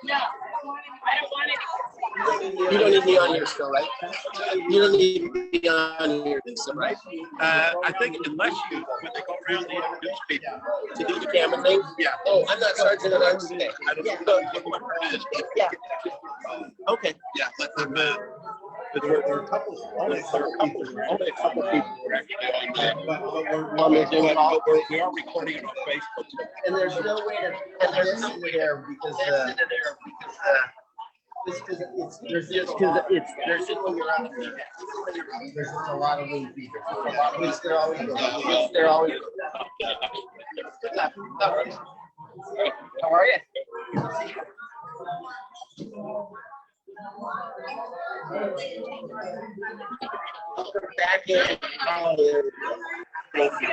No, I don't want it. You don't need me on here still, right? You don't need me on here still, right? I think unless you, when they go around, they introduce people. To do the camera thing? Yeah. Oh, I'm not Sergeant at Arms today. I don't know what it is. Yeah. Okay. Yeah, let them, there are a couple, only a couple people who are actually on the Zoom call. We are recording it on Facebook. And there's no way to this there because there's just a lot of little people. Which there always is. They're always. How are you? Back in. Thank you.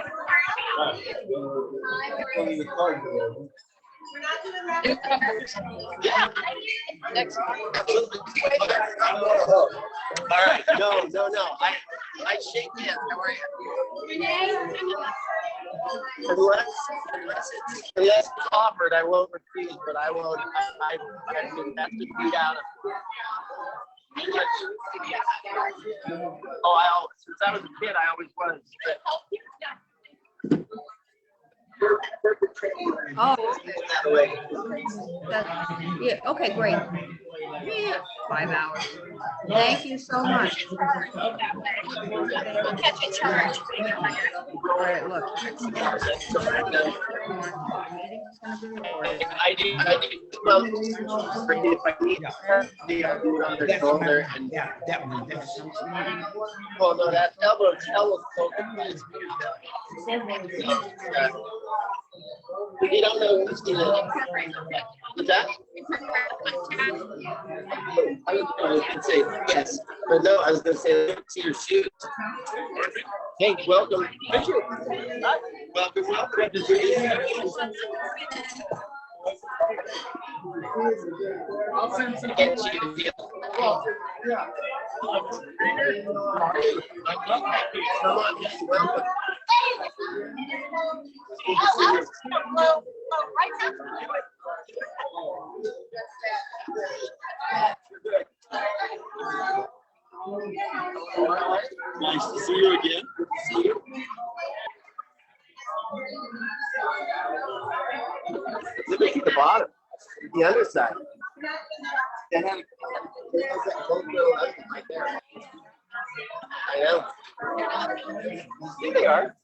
Yeah. Next. All right. No. I shake hands. How are you? Unless it's offered, I won't refuse, but I won't. I've been have to beat out of. Oh, since I was a kid, I always was. Oh, yeah, okay, great. Yeah, 5 hours. Thank you so much. We'll catch a charge. All right, look. I do. Well, if I need to, I'll do it on their shoulder. And that one. well, no, that elbow's focused. You don't know who's going to. What's that? I was going to say yes, but no, I was going to say, see your shoes. Hey, welcome. Thank you. Welcome. Good to see you. I'll send some get you a deal. Come on, welcome. Nice to see you again. See you. Look at the bottom, the underside. That had that gold little right there. I know. Here they are.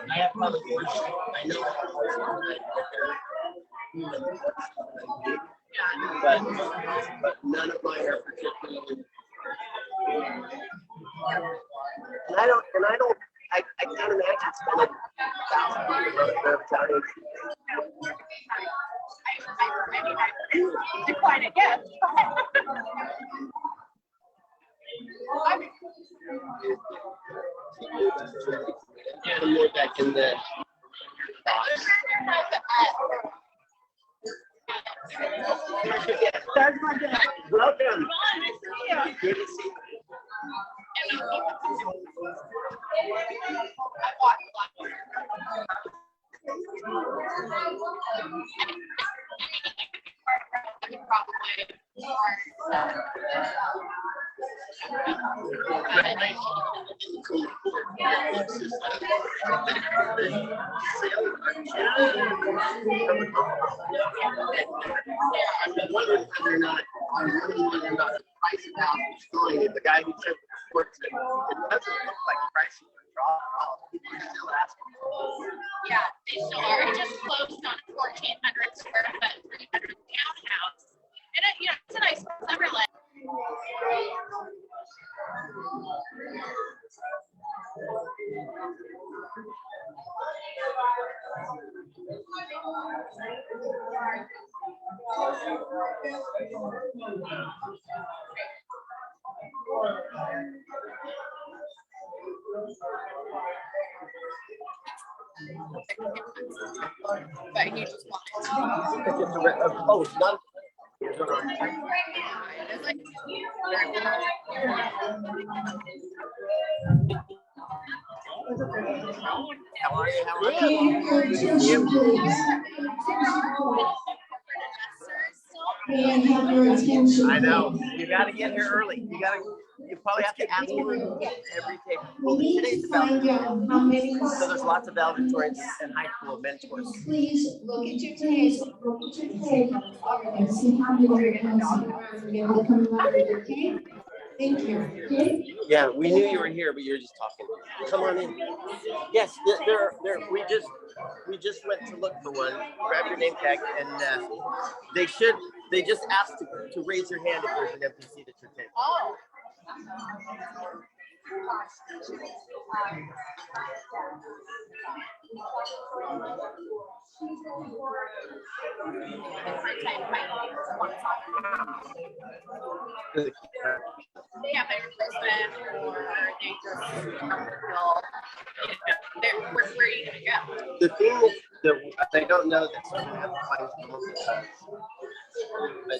I have probably I know but none of mine are particularly. And I can't imagine spending $1,000 I decline it, yes. Get more back in there. Welcome. Good to see you. I'm wondering whether or not the price of house is going. The guy who said works it doesn't look like pricing for draw at all. People are still asking. Yeah, they still are. It just closed on a 1,400 square foot, 300 townhouse. And it's a nice Summerlin. but he just wanted to. Oh, it's not. It's like, How are you? How are you? Can attention, please? And have your attention. I know. You got to get here early. You probably have to ask for every table. Well, We need today's to about find out how many. so there's lots of valedictorians and high school mentors. Please look at your table. Look at your table and see how many are passing around and able to come around, okay? Thank you. Okay? Yeah, we knew you were here, but you were just talking. Come on in. Yes, there. We just went to look for one. Grab your name tag, and they just asked to raise your hand if there's an empty seat at your table. oh. Yeah, they're Brisbane or they just where are you gonna go? The thing is, they don't know that someone has to find someone, but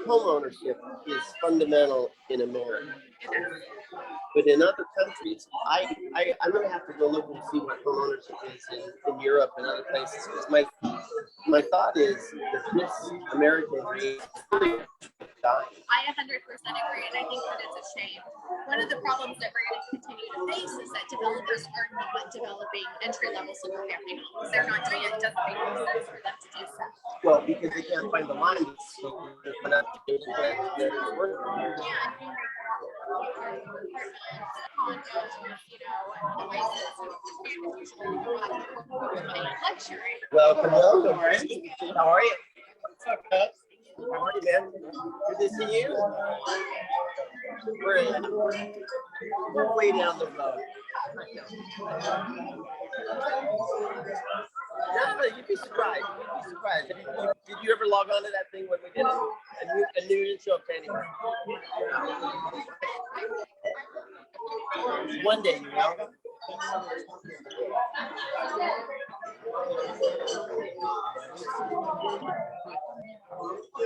home ownership is fundamental in America. But in other countries, I'm going to have to go look and see what home ownership is in Europe and other places. Because my thought is that this American dream is really dying. I 100% agree, and I think that it's a shame. One of the problems that we're going to continue to face is that developers are not developing entry-level single-family homes. They're not doing it. It doesn't make any sense for them to do so. Well, because they can't find the line. Welcome. How are you? How are you, man? Good to see you. We're way down the road. No, you'd be surprised. Did you ever log on to that thing when we did it? And you didn't show up to anything. One day, you know.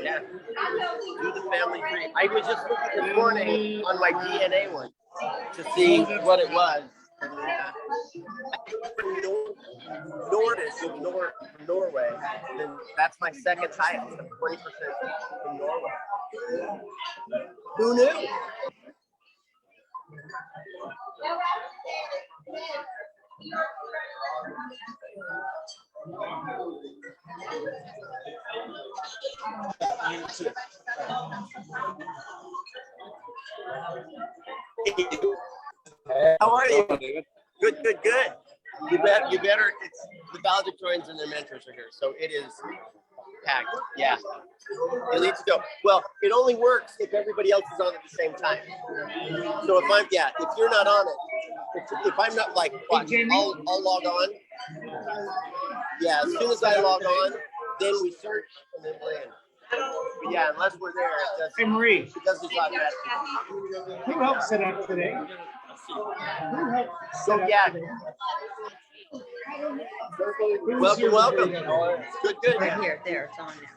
Yeah. Do the family tree. I was just looking this morning on my DNA one to see what it was. Nordish from Norway, then that's my second highest, 20% from Norway. Who knew? How are you? Good. You better. It's the valedictorians and their mentors are here, so it is packed. Yeah, you need to go. Well, it only works if everybody else is on at the same time. So if you're not on it, if I'm not like, I'll log on. Yeah, as soon as I log on, then we search and then we're in. But yeah, unless we're there, it doesn't. Hey Marie, It doesn't talk about it. who helped set up today? So yeah. Welcome. Good. Right here, there, it's on there.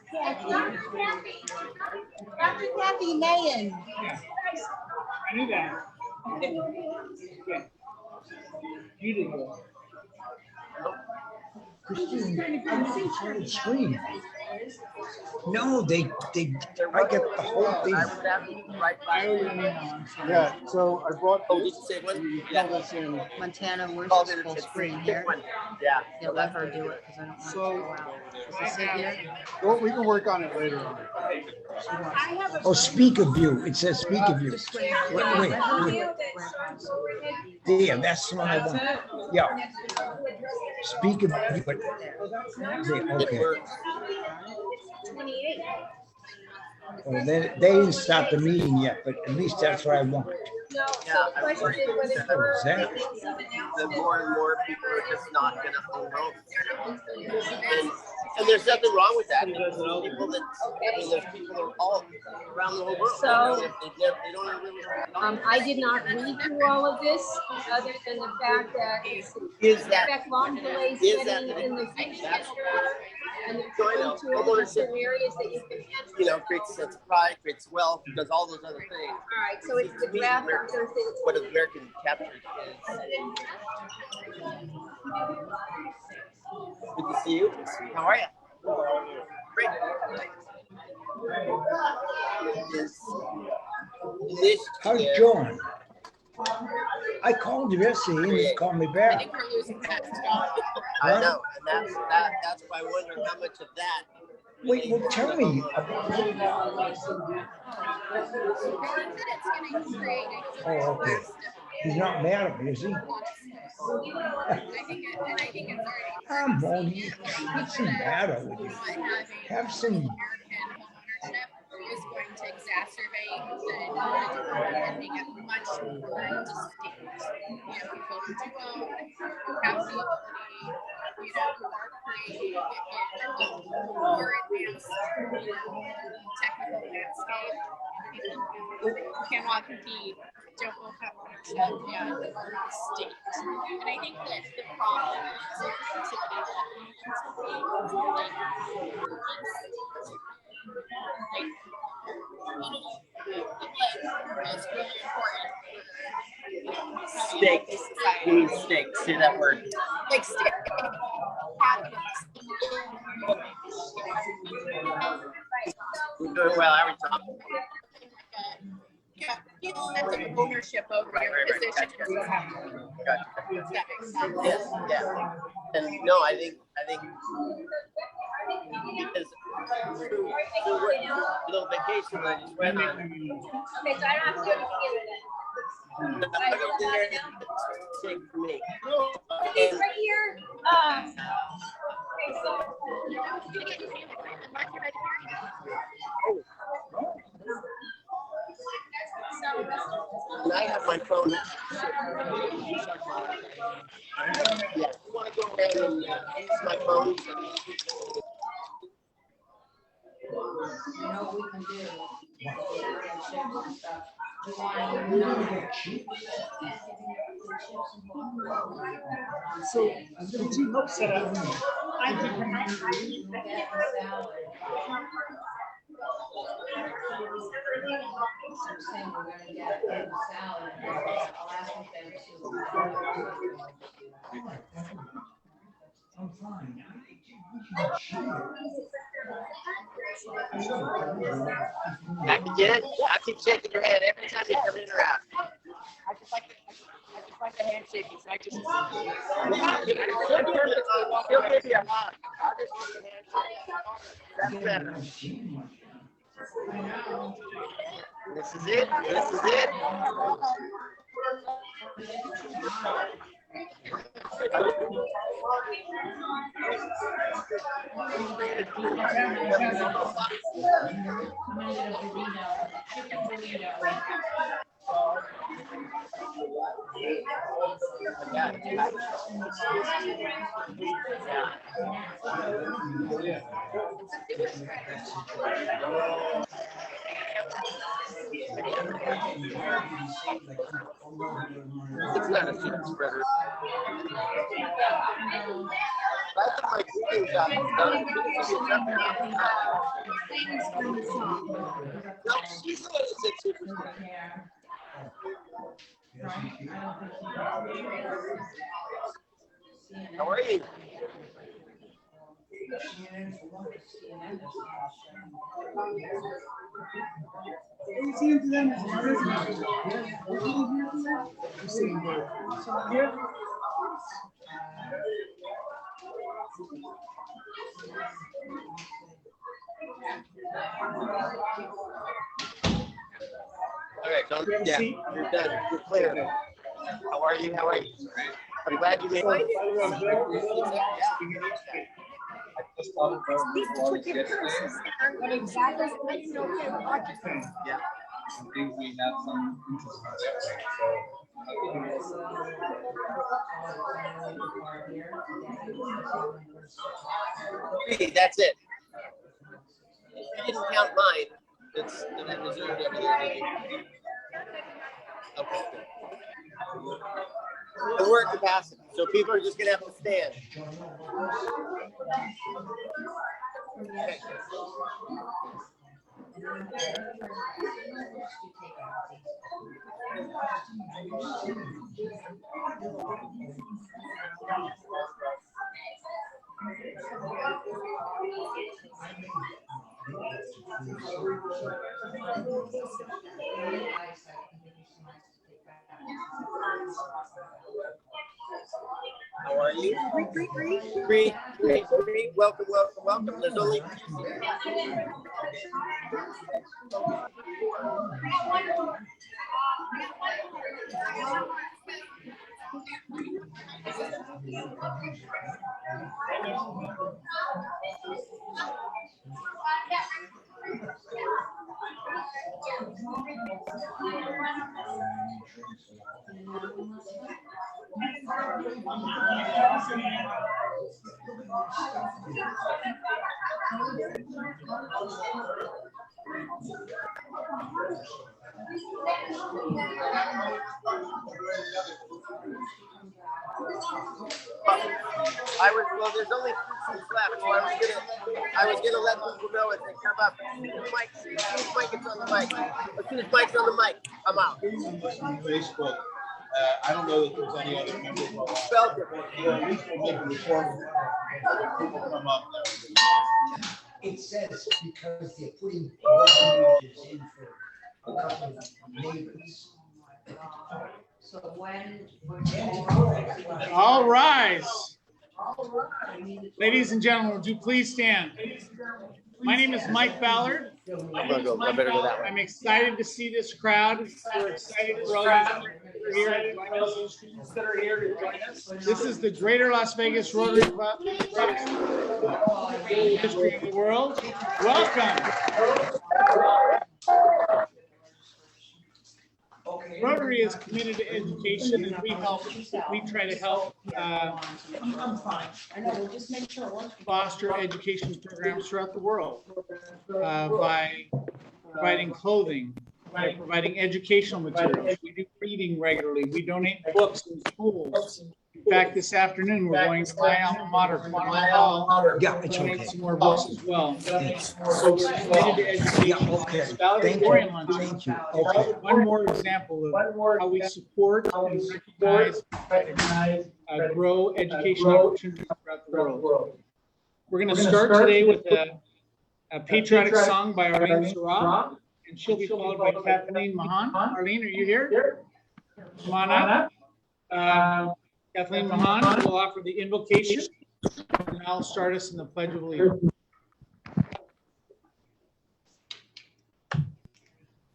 Dr. Kathy Mayen. I knew that. You didn't go. Christine, I'm on the screen. No, they, I get the whole thing. I was asking right by. Yeah, so I brought. Oh, did you say one? Yeah. Montana, where's Called the it full a screen here? Yeah. Yeah, let her do it, because I don't want it to go out. Does it say here? Well, we can work on it later on. Oh, speaker view. It says speaker view. Just wait. Wait. There, that's the one I want. Yeah. Speaker view. But there, It okay. works. Well, they didn't start the meeting yet, but at least that's what I want. Yeah, I'm worried That, that more and more people are just not going to own homes. And there's nothing wrong with that. There's people that, I mean, there's people that are all around the whole world. So- they don't really. I did not read through all of this, other than the fact that it's Is that expect long delays is that getting in the future. And there's So I know, two certain areas that you can answer. you know, creates a sense of pride, creates wealth, does all those other things. All right, so it's the draft on Thursday. What American captures is. Good to see you. How are you? Great. This How's year, John? I called him yesterday, he didn't call me I back. think we're losing touch. I know, and that's why I wonder how much of that. Wait, well, tell me. Oh, okay. He's not mad at me, is he? I think it's already. I'm only, what's the matter with you? Not having Have some, American homeownership is going to exacerbate the and make it much more distinct. You know, people who do own, who have the ability, you know, who are creating a more advanced, you know, technical landscape. People who cannot compete, don't have ownership, and are distinct. And I think that the problem is the creativity Stakes. You mean stakes? Say that word. like stick. We're doing well, every time. Yeah, you know, that's an ownership over your position. Gotcha. That makes sense. Yes, yeah. And no, I think because through what little vacation that I just went on. Okay, so I don't have to do anything in Take for me. It's right here. Okay, so. And I have my phone. Yeah, you want to go ahead and use my phone? You know what we can do? So the team help set up. Saying we're gonna get a salad. I'll ask if they I'm fine. Dr. Jen, I keep shaking your hand every time you come in or out. I just like a handshake. I just he'll give you a hug. I'll just give you a handshake. That's better. This is it. This is it. It's not a super spreader. I think my cooking job is done. No, she's the one that said super spreader. How are you? All right, John. Yeah, you're done. You're clear. How are you? How are you? I'm glad you made it. Yeah. I think we have some 3, that's it. You didn't count mine. It's that I reserved over there. Did you? Okay. And we're at capacity, so people are just gonna have to stand. Okay. How are you? Great. Welcome. There's only there's only 2 seats left, so I was gonna let people know as they come up. Mike, as soon as Mike gets on the mic, as soon as Mike's on the mic, I'm out. Facebook. I don't know that there's any other members of our Spelled it. at least we'll make a report. People come up there. It says because they're putting images in for a couple of neighbors. So when? All rise. Ladies and gentlemen, would you please stand? My name is Mike Ballard. I better go that way. I'm excited to see this crowd. We're excited for all you here to join us. This is the Greater Las Vegas Rotary Club, history of the world. Welcome. Rotary is committed to education, and we try to help foster education programs throughout the world by providing clothing, by providing educational materials. We do reading regularly. We donate books in schools. In fact, this afternoon, we're going to my alma mater, Yeah, it's donate okay. some more books as well. It's- So we're committed to education. Yeah, okay. It's Thank valedictorian you. luncheon. Thank you. Okay. One more example of how we support and recognize, grow education opportunities throughout the world. We're going to start today with a patriotic song by Arlene Sarab, and she'll be followed by Kathleen Mahan. Arlene, are you here? Come on up. Kathleen Mahan will offer the invocation, and I'll start us in the Pledge of Allegiance.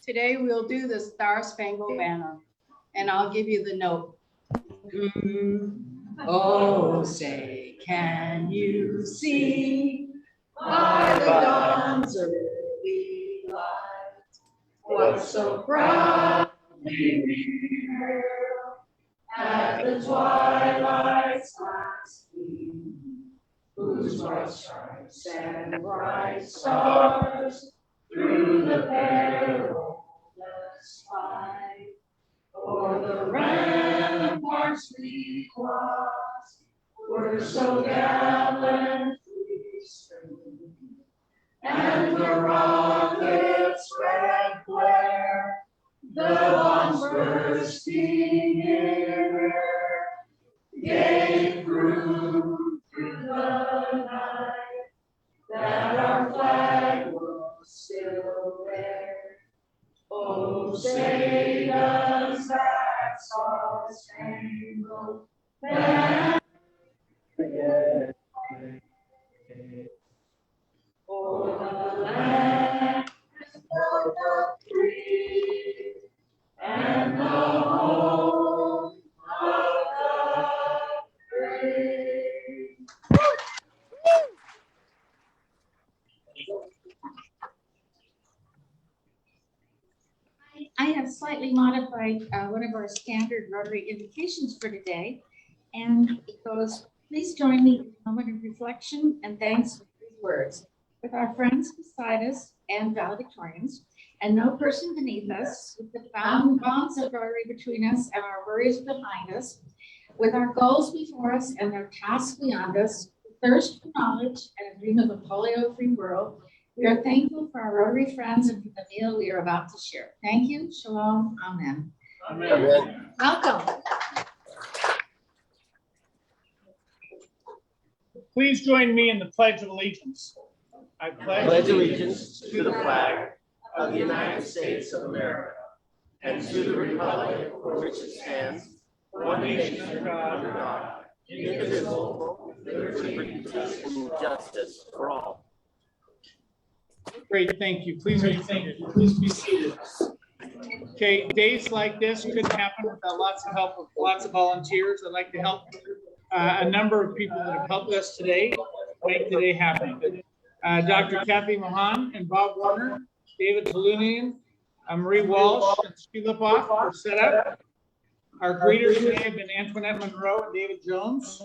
Today we'll do the Star Spangled Banner, and I'll give you the note. Oh, say, can you see by the dawn's early light what so proudly we hailed at the twilight's last gleam, whose broad stripes and bright stars through the perilous fight, o'er the ramparts we crossed, were so gallantly strewn, and the rockets' red glare, the bombs bursting in air, gave proof through the night that our flag was still there. Oh, say does that star-spangled banner yet wave o'er the land of the free and the home of the brave. I have slightly modified one of our standard Rotary invocations for today, and it goes, please join me in a moment of reflection and thanks for words. With our friends beside us and valedictorians, and no person beneath us, with the bonds of Rotary between us and our worries behind us, with our goals before us and their tasks beyond us, thirst for knowledge and a dream of a polio-free world, we are thankful for our Rotary friends and for the meal we are about to share. Thank you. Shalom. Amen. Amen. Welcome. Please join me in the Pledge of Allegiance. I Pledge allegiance to the flag of the United States of America and to the republic for which it stands, one nation under God, indivisible, with liberty and justice for all. Great, thank you. Please be seated. Please be seated. Okay, days like this couldn't happen without lots of help of lots of volunteers. I'd like to help a number of people that have helped us today make today happen. Dr. Kathy Mohan and Bob Warner, David Talunian, Marie Walsh, and Stu Lipoff for setup. Our greeters today have been Antoinette Monroe and David Jones.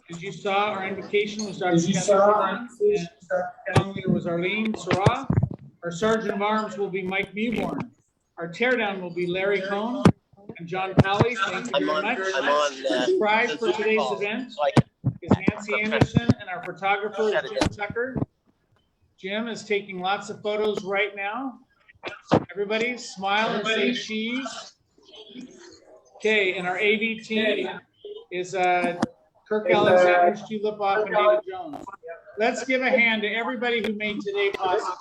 As you saw, our invocation was Dr. Kathy, and song leader was Arlene Sarah. Our sergeant of arms will be Mike Mewborn. Our teardown will be Larry Cohn and John Pally. Thank you very much. The prize for today's event is Nancy Anderson, and our photographer is Jim Tucker. Jim is taking lots of photos right now. Everybody smile and say cheese. Okay, and our AV team is Kirk Alexander, Stu Lipoff, and David Jones. Let's give a hand to everybody who made today possible.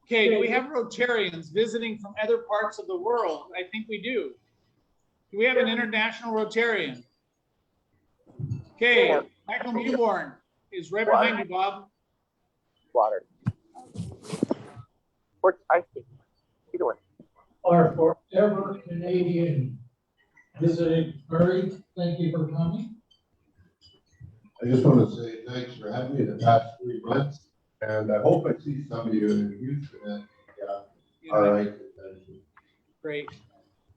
Okay, do we have Rotarians visiting from other parts of the world? I think we do. Do we have an international Rotarian? Okay, Michael Mewborn is right behind you, Bob. Water. I think. You doing? Our forever Canadian visiting Murray, thank you for coming. I just want to say thanks for having me the past 3 months, and I hope I see some of you in Houston. All right. Great.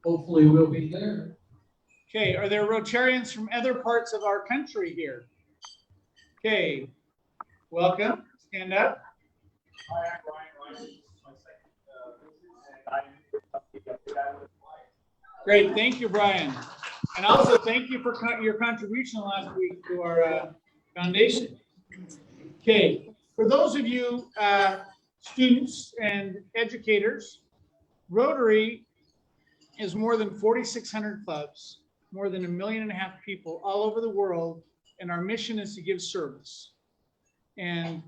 Hopefully we'll be there. Okay, are there Rotarians from other parts of our country here? Okay, welcome. Stand up. Great, thank you, Brian. And also thank you for your contribution last week to our foundation. Okay, for those of you students and educators, Rotary is more than 4,600 clubs, more than 1.5 million people all over the world, and our mission is to give service. And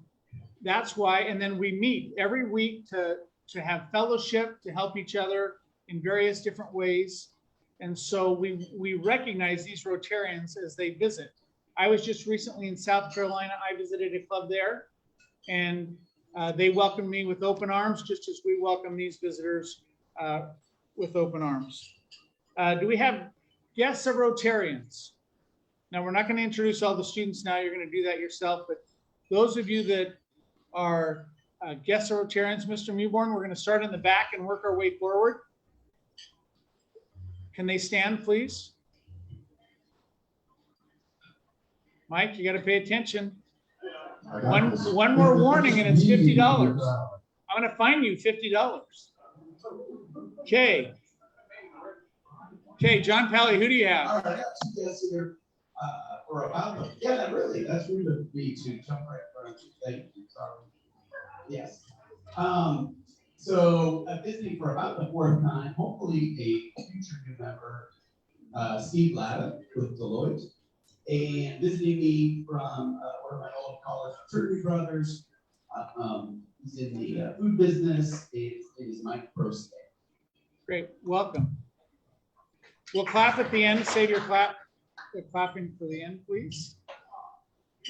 that's why, and then we meet every week to have fellowship, to help each other in various different ways. And so we recognize these Rotarians as they visit. I was just recently in South Carolina. I visited a club there, and they welcomed me with open arms, just as we welcome these visitors with open arms. Do we have guests of Rotarians? Now, we're not going to introduce all the students now. You're going to do that yourself. But those of you that are guests of Rotarians, Mr. Mewborn, we're going to start in the back and work our way forward. Can they stand, please? Mike, you got to pay attention. One more warning and it's $50. I'm going to fine you $50. Okay. Okay, John Pally, who do you have? All right, I got 2 guests here for about them. Yeah, really, that's rude of me to jump right in front of you. Thank you. Sorry. Yes. So visiting for about the 4th time, hopefully a future new member, Steve Latta with Deloitte, and visiting me from one of my old college fraternity brothers. He's in the food business. It is Mike Proste. Great, welcome. We'll clap at the end. Save your clapping for the end, please.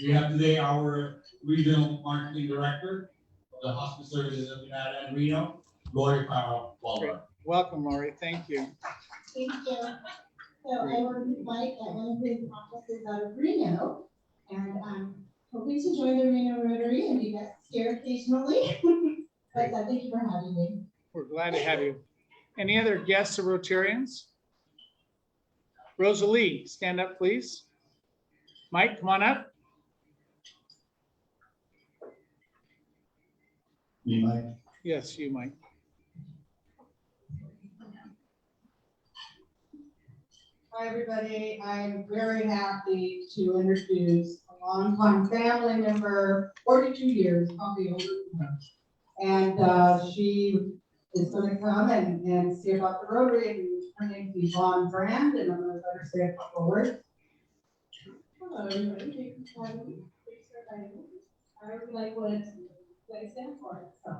We have today our regional marketing director of the hospice services of Nevada and Reno, Lori Powell Waller. Welcome, Lori. Thank you. Thank you. So I work with Mike at one of his offices out of Reno, and I'm hoping to join the Reno Rotary and be guests here occasionally. But thank you for having me. We're glad to have you. Any other guests or Rotarians? Rosalie, stand up, please. Mike, come on up. Me, Mike. Yes, you, Mike. Hi, everybody. I'm very happy to introduce a longtime family member, 42 years, probably older than her. And she is going to come and see about the Rotary. And her name is Yvonne Brand, and I'm going to let her say a couple of words. Hello, everybody. Thank you for having me. I really like what I stand for. So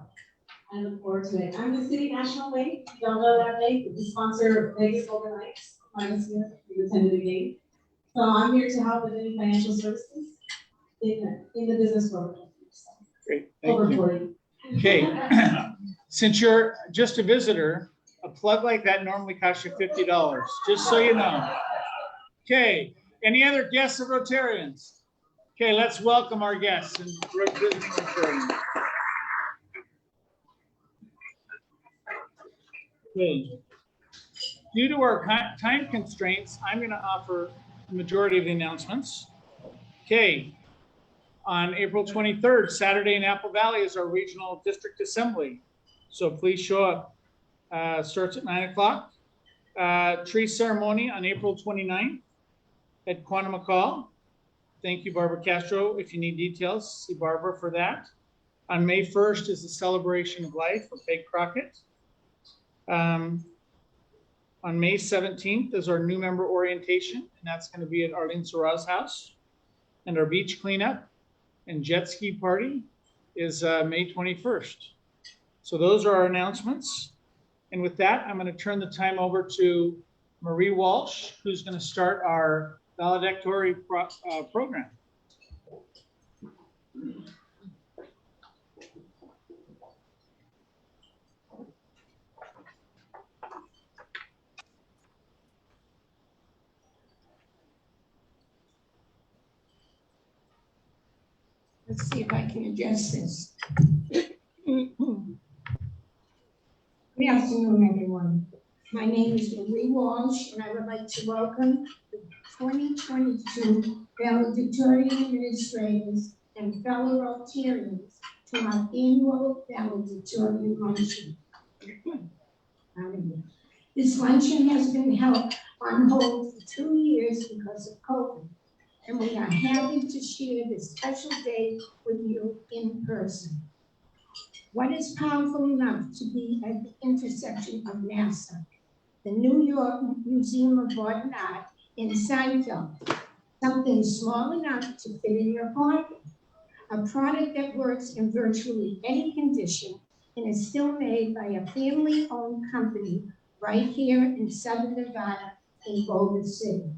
I look forward to it. I'm the City National League. If you don't know that league, we sponsor Vegas Golden Knights. Minus Smith, you attended the game. So I'm here to help with any financial services in the business world. Great, thank you. 40. Okay, since you're just a visitor, a plug like that normally costs you $50, just so you know. Okay, any other guests of Rotarians? Okay, let's welcome our guests and visiting Rotarians. Okay. Due to our time constraints, I'm going to offer the majority of the announcements. Okay, on April 23rd, Saturday in Apple Valley is our regional district assembly. So please show up. Starts at 9 o'clock. Tree ceremony on April 29th at Quantum. Thank you, Barbara Castro. If you need details, see Barbara for that. On May 1st is the celebration of life of Peg Crockett. On May 17th is our new member orientation, and that's going to be at Arlene Sora's house. And our beach cleanup and jet ski party is May 21st. So those are our announcements. And with that, I'm going to turn the time over to Marie Walsh, who's going to start our valedictory program. Let's see if I can adjust this. Good afternoon, everyone. My name is Marie Walsh, and I would like to welcome the 2022 valedictorian administrators and fellow Rotarians to our annual valedictorian luncheon. This luncheon has been held on hold for 2 years because of COVID, and we are happy to share this special day with you in person. What is powerful enough to be at the intersection of NASA, the New York Museum of Art and Art in Seinfeld, something small enough to fit in your pocket, a product that works in virtually any condition and is still made by a family-owned company right here in Southern Nevada in Boulder City.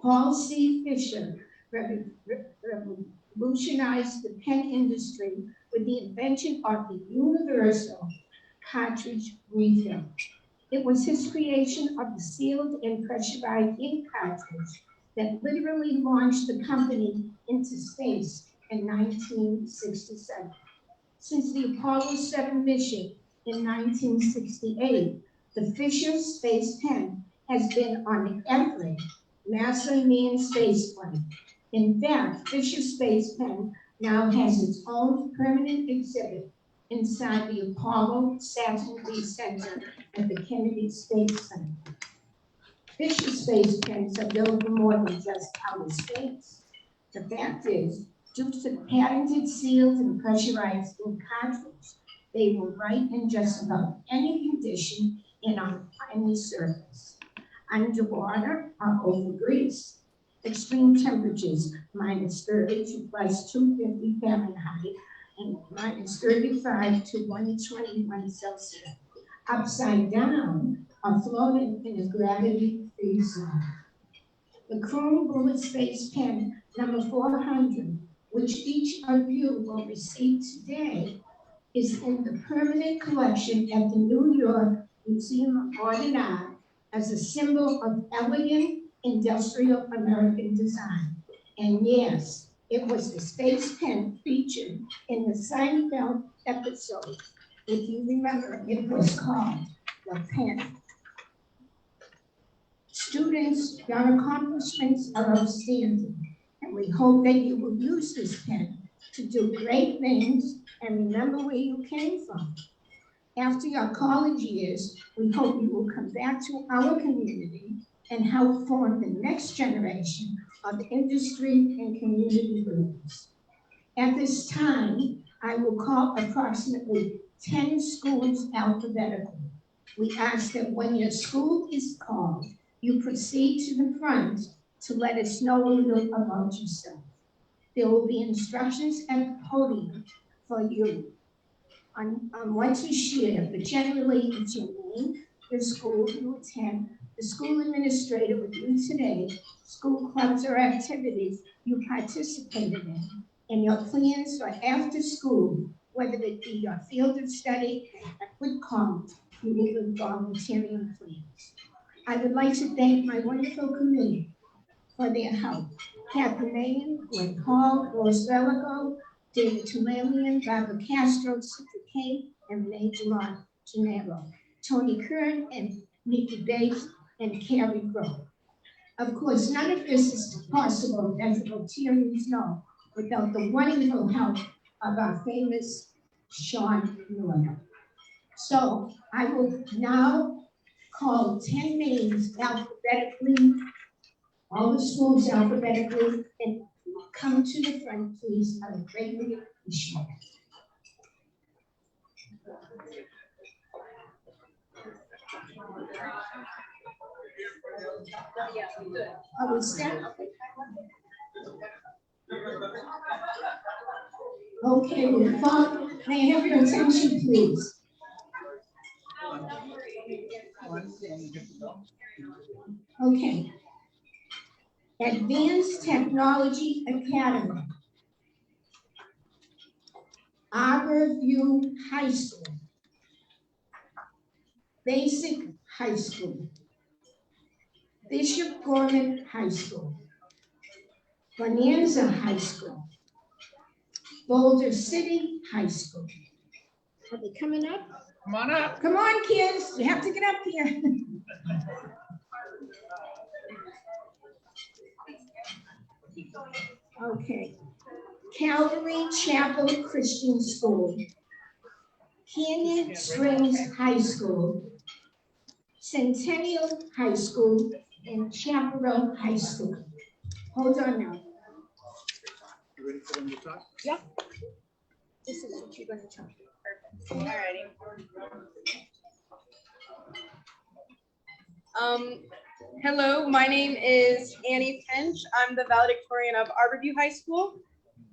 Paul C. Fisher revolutionized the pen industry with the invention of the universal cartridge refill. It was his creation of the sealed and pressurized ink cartridge that literally launched the company into space in 1967. Since the Apollo 7 mission in 1968, the Fisher Space Pen has been on every NASA manned spaceplane. In fact, Fisher Space Pen now has its own permanent exhibit inside the Apollo Saturn V Center at the Kennedy Space Center. Fisher Space Pens are built for more than just outer space. The fact is, due to the patented sealed and pressurized ink cartridge, they will write in just about any condition and on any surface. Underwater or over grease. Extreme temperatures, -30 to +250 Fahrenheit, and -35 to 121 Celsius. Upside down or floating in a gravity-free zone. The Chrome Bullet Space Pen number 400, which each of you will receive today, is in the permanent collection at the New York Museum of Art and Art as a symbol of elegant industrial American design. And yes, it was the space pen featured in the Seinfeld episode. If you remember, it was called The Pen. Students, your accomplishments are outstanding, and we hope that you will use this pen to do great things and remember where you came from. After your college years, we hope you will come back to our community and help form the next generation of industry and community leaders. At this time, I will call approximately 10 schools alphabetically. We ask that when your school is called, you proceed to the front to let us know a little about yourself. There will be instructions at the podium for you on what to share, but generally it's your name, the school you attend, the school administrator with you today, school clubs or activities you participated in, and your plans for after school, whether it be your field of study at what college you will be volunteering plans. I would like to thank my wonderful committee for their help. Kathy Mayen, Gwen Hall, Rose Velago, David Tulamian, Barbara Castro, Cynthia Kane, and Renee Gennaro, Tony Kern, and Nikki Bates, and Carrie Grove. Of course, none of this is possible, as the Rotarians know, without the wonderful help of our famous Sean Miller. So I will now call 10 names alphabetically, all the schools alphabetically, and come to the front, please. I would greatly appreciate it. Are we set? Okay, may I have your attention, please? Okay. Advanced Technology Academy, Arborview High School, Basic High School, Bishop Gorman High School, Bonanza High School, Boulder City High School. Are they coming up? Come on up. Come on, kids, you have to get up here. Okay. Calvary Chapel Christian School, Canyon Springs High School, Centennial High School, and Chaparral High School. Hold on now. You ready for them to talk? Yep. This is what you're going to talk about. Perfect. All righty. Hello, my name is Annie Finch. I'm the valedictorian of Arborview High School.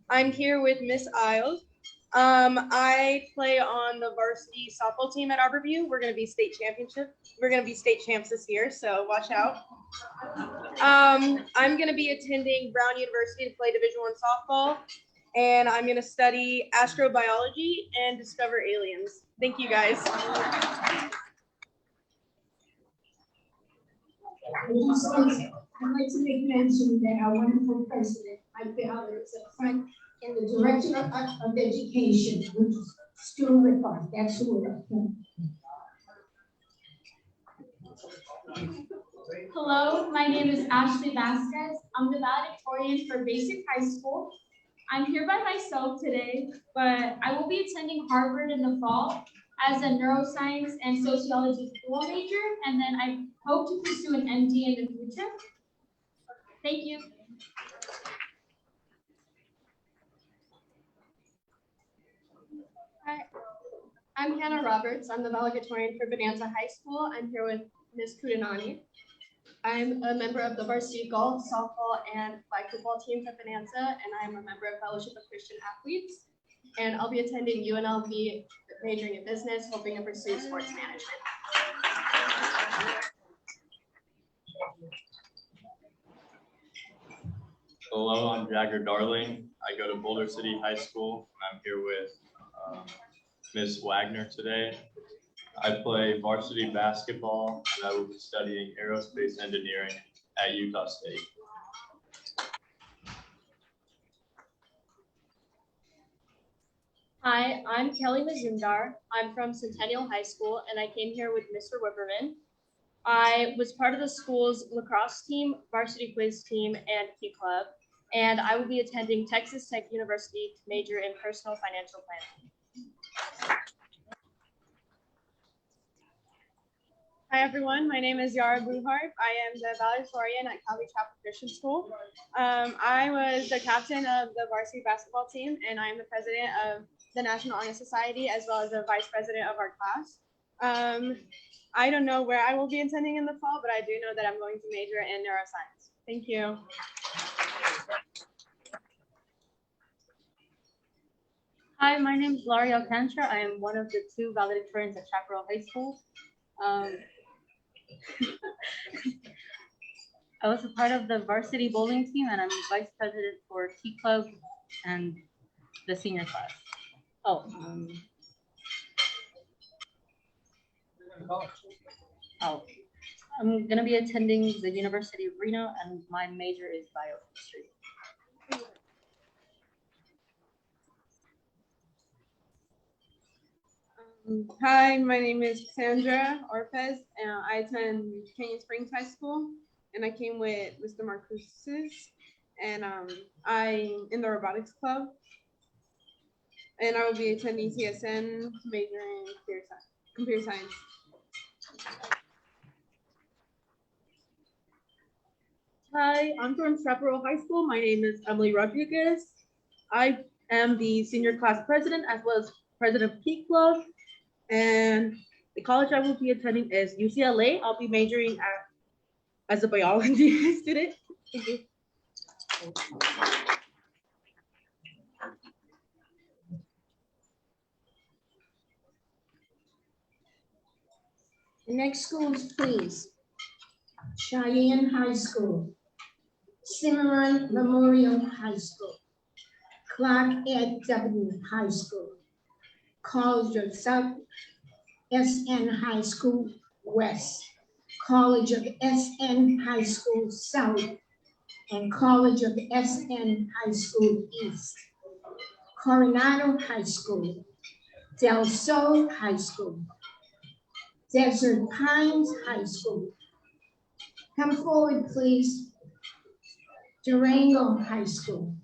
I'm here with Miss Isles. I play on the varsity softball team at Arborview. We're going to be state champs this year, so watch out. I'm going to be attending Brown University to play Division I softball, and I'm going to study astrobiology and discover aliens. Thank you, guys. I'd like to make mention that our wonderful president, Mike Ballard, is up front, and the director of education, which is Stu Rippon. That's who we're up front. Hello, my name is Ashley Vasquez. I'm the valedictorian for Basic High School. I'm here by myself today, but I will be attending Harvard in the fall as a neuroscience and sociology dual major, and then I hope to pursue an MD in the future. Thank you. Hi, I'm Hannah Roberts. I'm the valedictorian for Bonanza High School. I'm here with Ms. Kudanani. I'm a member of the varsity golf, softball, and flag football teams at Bonanza, and I'm a member of Fellowship of Christian Athletes. And I'll be attending UNLV, majoring in business, hoping to pursue sports management. Hello, I'm Jagger Darling. I go to Boulder City High School, and I'm here with Ms. Wagner today. I play varsity basketball, and I will be studying aerospace engineering at Utah State. Hi, I'm Kelly Mazumdar. I'm from Centennial High School, and I came here with Mr. Whipperman. I was part of the school's lacrosse team, varsity quiz team, and Key Club, and I will be attending Texas Tech University to major in personal financial planning. Hi everyone, my name is Yara Buhart. I am the valedictorian at Calvary Chapel Christian School. I was the captain of the varsity basketball team, and I am the president of the National Honor Society, as well as the vice president of our class. I don't know where I will be attending in the fall, but I do know that I'm going to major in neuroscience. Thank you. Hi, my name is Laurie Alcantara. I am one of the 2 valedictorians at Chaparral High School. I was a part of the varsity bowling team, and I'm vice president for Key Club and the senior class. I'm gonna be attending the University of Reno, and my major is biochemistry. Hi, my name is Sandra Orpez, and I attend Canyon Springs High School, and I came with Mr. Marcuses, and I'm in the robotics club, and I will be attending CSN, majoring in computer science. Hi, I'm from Chaparral High School. My name is Emily Rodriguez. I am the senior class president as well as president of Key Club. And the college I will be attending is UCLA. I'll be majoring as a biology student. Thank you. The next schools, please. Cheyenne High School, Cimarron Memorial High School, Clark Ed W. High School, College of South SN High School West, College of SN High School South, and College of SN High School East, Coronado High School, Del Sol High School, Desert Pines High School. Come forward, please. Durango High School.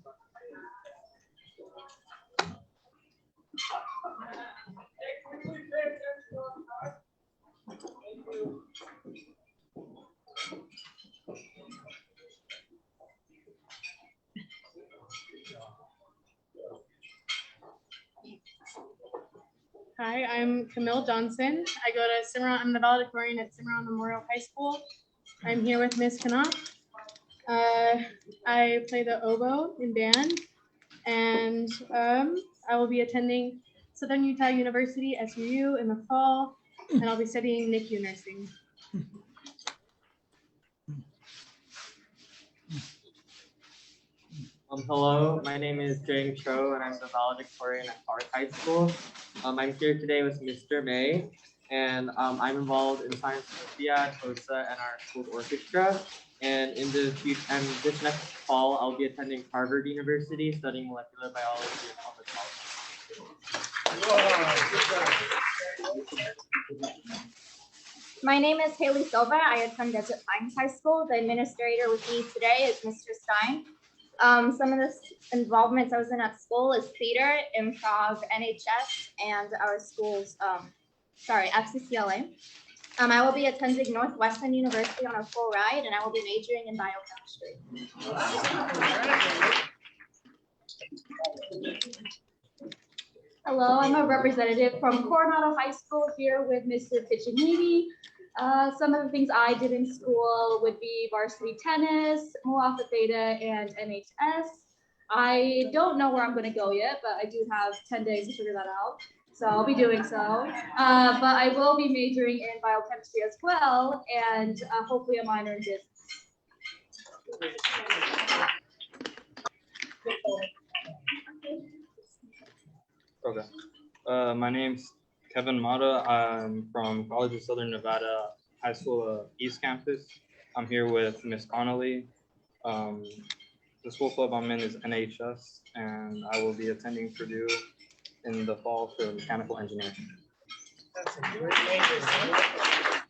Hi, I'm Camille Johnson. I go to Cimarron. I'm the valedictorian at Cimarron Memorial High School. I'm here with Miss Knopf. I play the oboe in band, and I will be attending Southern Utah University, SUU, in the fall, and I'll be studying NICU nursing. Hello, my name is James Cho, and I'm the valedictorian at Clark High School. I'm here today with Mr. May, and I'm involved in Science Sophia, COSA, and our school orchestra. And in the future, and this next fall, I'll be attending Harvard University, studying molecular biology and public health. My name is Haley Silva. I attend Desert Pines High School. The administrator with me today is Mr. Stein. Some of the involvements I was in at school is theater, improv, NHS, and our school's, FCCLA. I will be attending Northwestern University on a full ride, and I will be majoring in biochemistry. Hello, I'm a representative from Coronado High School here with Mr. Piccinini. Some of the things I did in school would be varsity tennis, Mu Alpha Theta, and NHS. I don't know where I'm going to go yet, but I do have 10 days to figure that out. So I'll be doing so. But I will be majoring in biochemistry as well, and hopefully a minor in business. Okay. My name's Kevin Mata. I'm from College of Southern Nevada High School East Campus. I'm here with Miss Connolly. The school club I'm in is NHS, and I will be attending Purdue in the fall for mechanical engineering. That's a great major.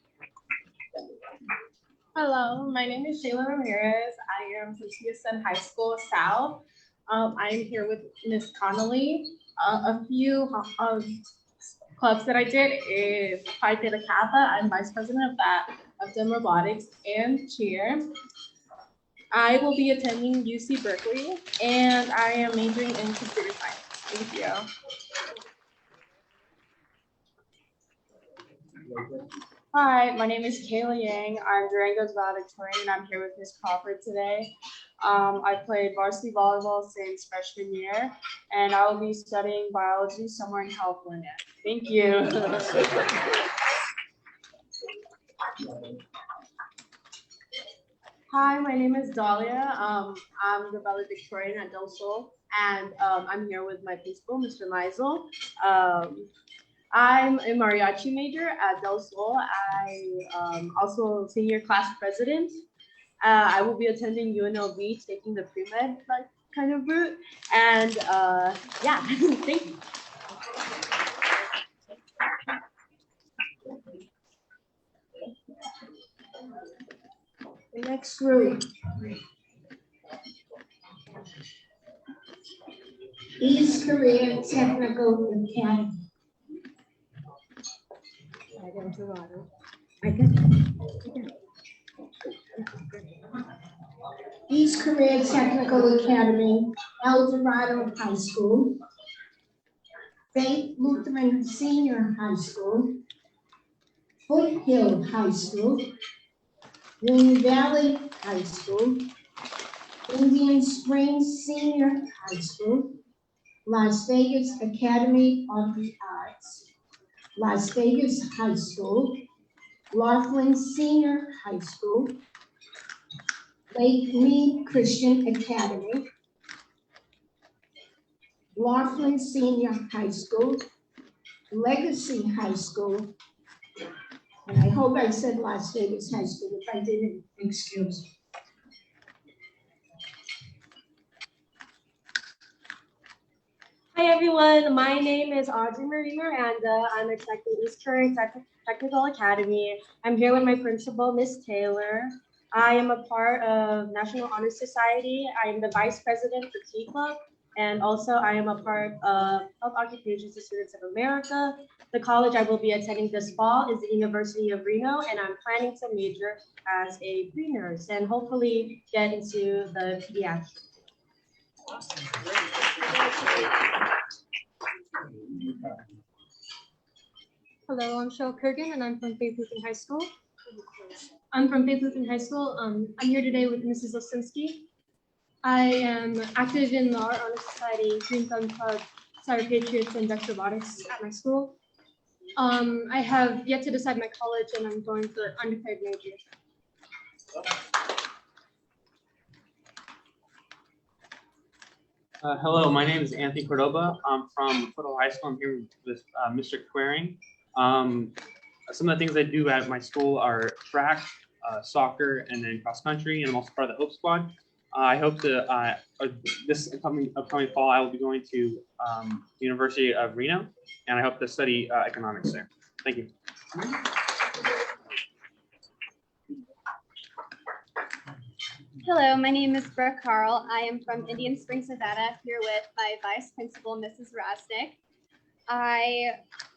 Hello, my name is Shayla Ramirez. I am from CSN High School South. I'm here with Miss Connolly. A few clubs that I did is Pi Theta Kappa. I'm vice president of that, of DEM Robotics and cheer. I will be attending UC Berkeley, and I am majoring in computer science. Thank you. Hi, my name is Kayla Yang. I'm Durango's valedictorian, and I'm here with Miss Crawford today. I played varsity volleyball since freshman year, and I will be studying biology somewhere in California. Thank you. Hi, my name is Dahlia. I'm the valedictorian at Del Sol, and I'm here with my principal, Mr. Meisel. I'm a mariachi major at Del Sol. I also senior class president. I will be attending UNLV, taking the pre-med kind of route. And yeah, thank you. The next group. East Korea Technical Academy. East Korea Technical Academy, El Dorado High School, Faith Lutheran Senior High School, Foothill High School, Green Valley High School, Indian Springs Senior High School, Las Vegas Academy of the Arts, Las Vegas High School, Laughlin Senior High School, Lake Mead Christian Academy, Laughlin Senior High School, Legacy High School, and I hope I said Las Vegas High School. If I didn't, excuse me. Hi everyone, my name is Audrey Marie Miranda. I'm expecting East Korea Technical Academy. I'm here with my principal, Miss Taylor. I am a part of National Honor Society. I am the vice president for T Club, and also I am a part of Health Occupations to Students of America. The college I will be attending this fall is the University of Reno, and I'm planning to major as a pre-nurse and hopefully get into the pediatrics. Hello, I'm Cheryl Kurgan, and I'm from Faith Lutheran High School. I'm here today with Mrs. Osinski. I am active in our honor society, Green Thumb Club, Sire Patriots, and Dutch Robotics at my school. I have yet to decide my college, and I'm going for undeclared major. Hello, my name is Anthony Cordoba. I'm from Foothill High School. I'm here with Mr. Queering. Some of the things I do at my school are track, soccer, and then cross country, and I'm also part of the Hope Squad. I hope to, this upcoming fall, I will be going to the University of Reno, and I hope to study economics there. Thank you. Hello, my name is Brooke Carl. I am from Indian Springs, Nevada, here with my vice principal, Mrs. Rosnick.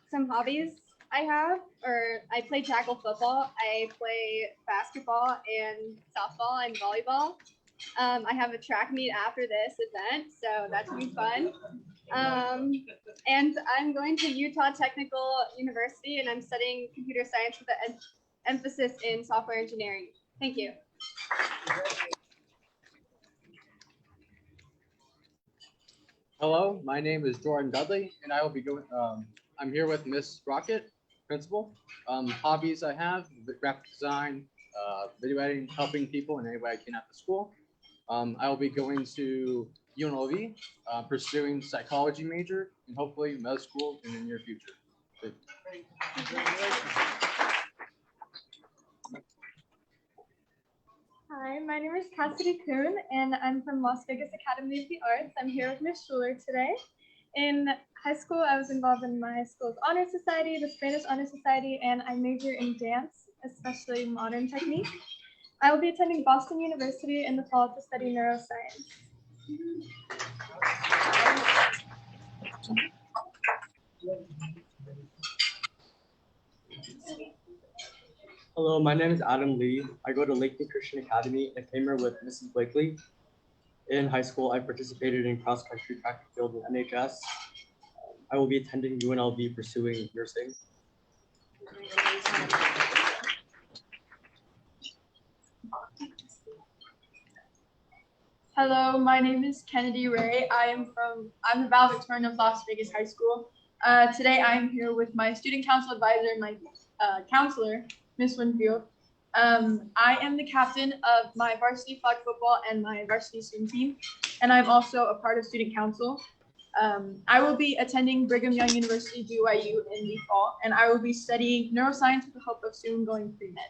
Some hobbies I have, or I play tackle football, I play basketball and softball and volleyball. I have a track meet after this event, so that should be fun. And I'm going to Utah Technical University, and I'm studying computer science with an emphasis in software engineering. Thank you. Hello, my name is Jordan Dudley, and I will be going. I'm here with Miss Rocket, principal. Hobbies I have: graphic design, video editing, helping people in any way I can at the school. I will be going to UNLV, pursuing psychology major, and hopefully med school in the near future. Hi, my name is Cassidy Kuhn, and I'm from Las Vegas Academy of the Arts. I'm here with Ms. Schuler today. In high school, I was involved in my school's honor society, the Spanish honor society, and I major in dance, especially modern technique. I will be attending Boston University in the fall to study neuroscience. Hello, my name is Adam Lee. I go to Lakeview Christian Academy and came here with Mrs. Blakely. In high school, I participated in cross-country, track and field, and NHS. I will be attending UNLV pursuing nursing. Hello, my name is Kennedy Ray. I'm the valedictorian of Las Vegas High School. Today I'm here with my student council advisor and my counselor, Miss Winfield. I am the captain of my varsity flag football and my varsity swim team, and I'm also a part of student council. I will be attending Brigham Young University BYU in the fall, and I will be studying neuroscience with the hope of soon going pre-med.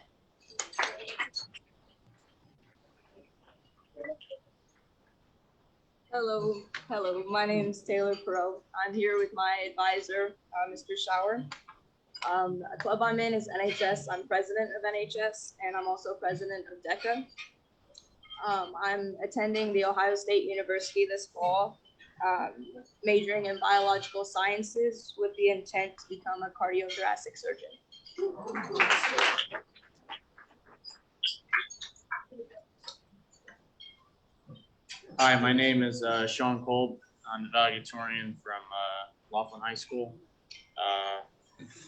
Hello. My name is Taylor Perot. I'm here with my advisor, Mr. Shower. A club I'm in is NHS. I'm president of NHS, and I'm also president of DECA. I'm attending the Ohio State University this fall, majoring in biological sciences with the intent to become a cardiothoracic surgeon. Hi, my name is Sean Kolb. I'm the valedictorian from Laughlin High School.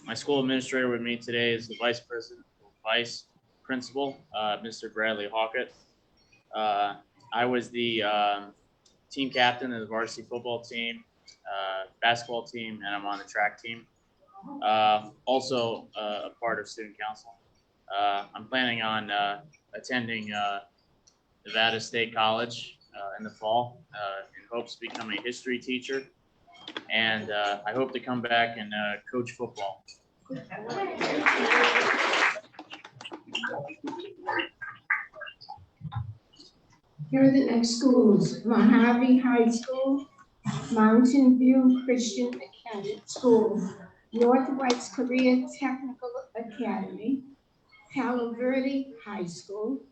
My school administrator with me today is the vice principal, Mr. Bradley Hawkett. I was the team captain of the varsity football team, basketball team, and I'm on the track team. Also a part of student council. I'm planning on attending Nevada State College in the fall in hopes to become a history teacher. And I hope to come back and coach football. Here are the next schools: Mojave High School, Mountain View Christian Academy School, Northwest Korea Technical Academy, Palo Verde High School,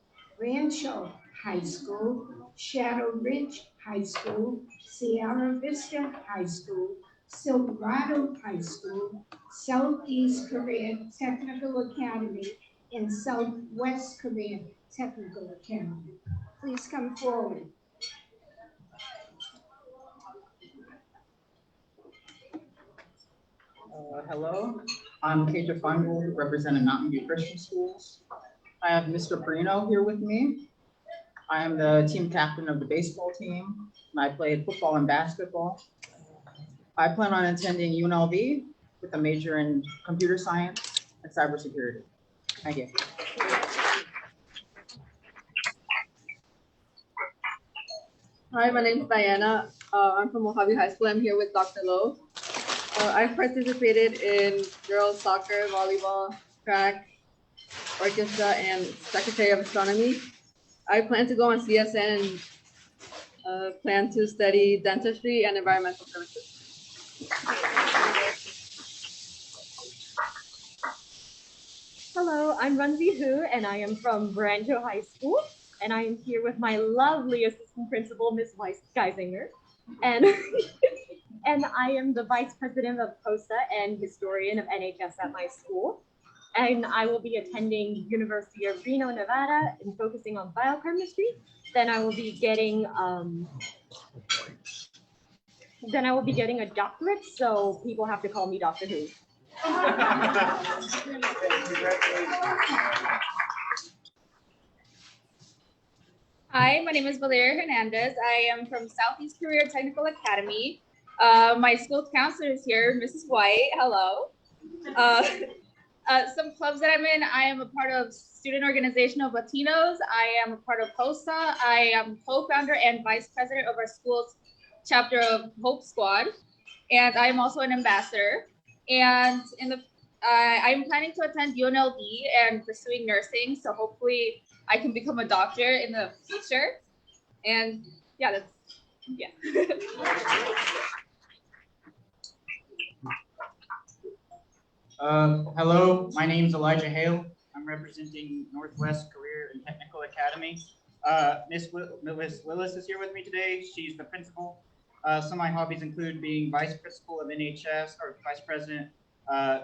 Rancho High School, Shadow Ridge High School, Sierra Vista High School, Silverado High School, Southeast Korea Technical Academy, and Southwest Korea Technical Academy. Please come forward. Hello, I'm Keisha Feingold, representing Mountain View Christian Schools. I have Mr. Perino here with me. I am the team captain of the baseball team, and I played football and basketball. I plan on attending UNLV with a major in computer science and cybersecurity. Thank you. Hi, my name is Diana. I'm from Mojave High School. I'm here with Dr. Lowe. I've participated in girls soccer, volleyball, track, orchestra, and Secretary of Astronomy. I plan to go on CSN and plan to study dentistry and environmental services. Hello, I'm Runzi Hu, and I am from Rancho High School, and I am here with my lovely assistant principal, Ms. Weiss Geisinger, and and I am the vice president of POSA and historian of NHS at my school. And I will be attending University of Reno, Nevada, and focusing on biochemistry. Then I will be getting a doctorate, so people have to call me Dr. Who. Hi, my name is Valeria Hernandez. I am from Southeast Career Technical Academy. My school counselor is here, Mrs. White. Hello. Some clubs that I'm in, I am a part of Student Organization of Latinos. I am a part of POSA. I am co-founder and vice president of our school's chapter of Hope Squad. And I'm also an ambassador. And I'm planning to attend UNLV and pursuing nursing. So hopefully I can become a doctor in the future. And yeah, yeah. Hello, my name is Elijah Hale. I'm representing Northwest Career and Technical Academy. Miss Willis is here with me today. She's the principal. Some of my hobbies include being vice principal of NHS, or vice president,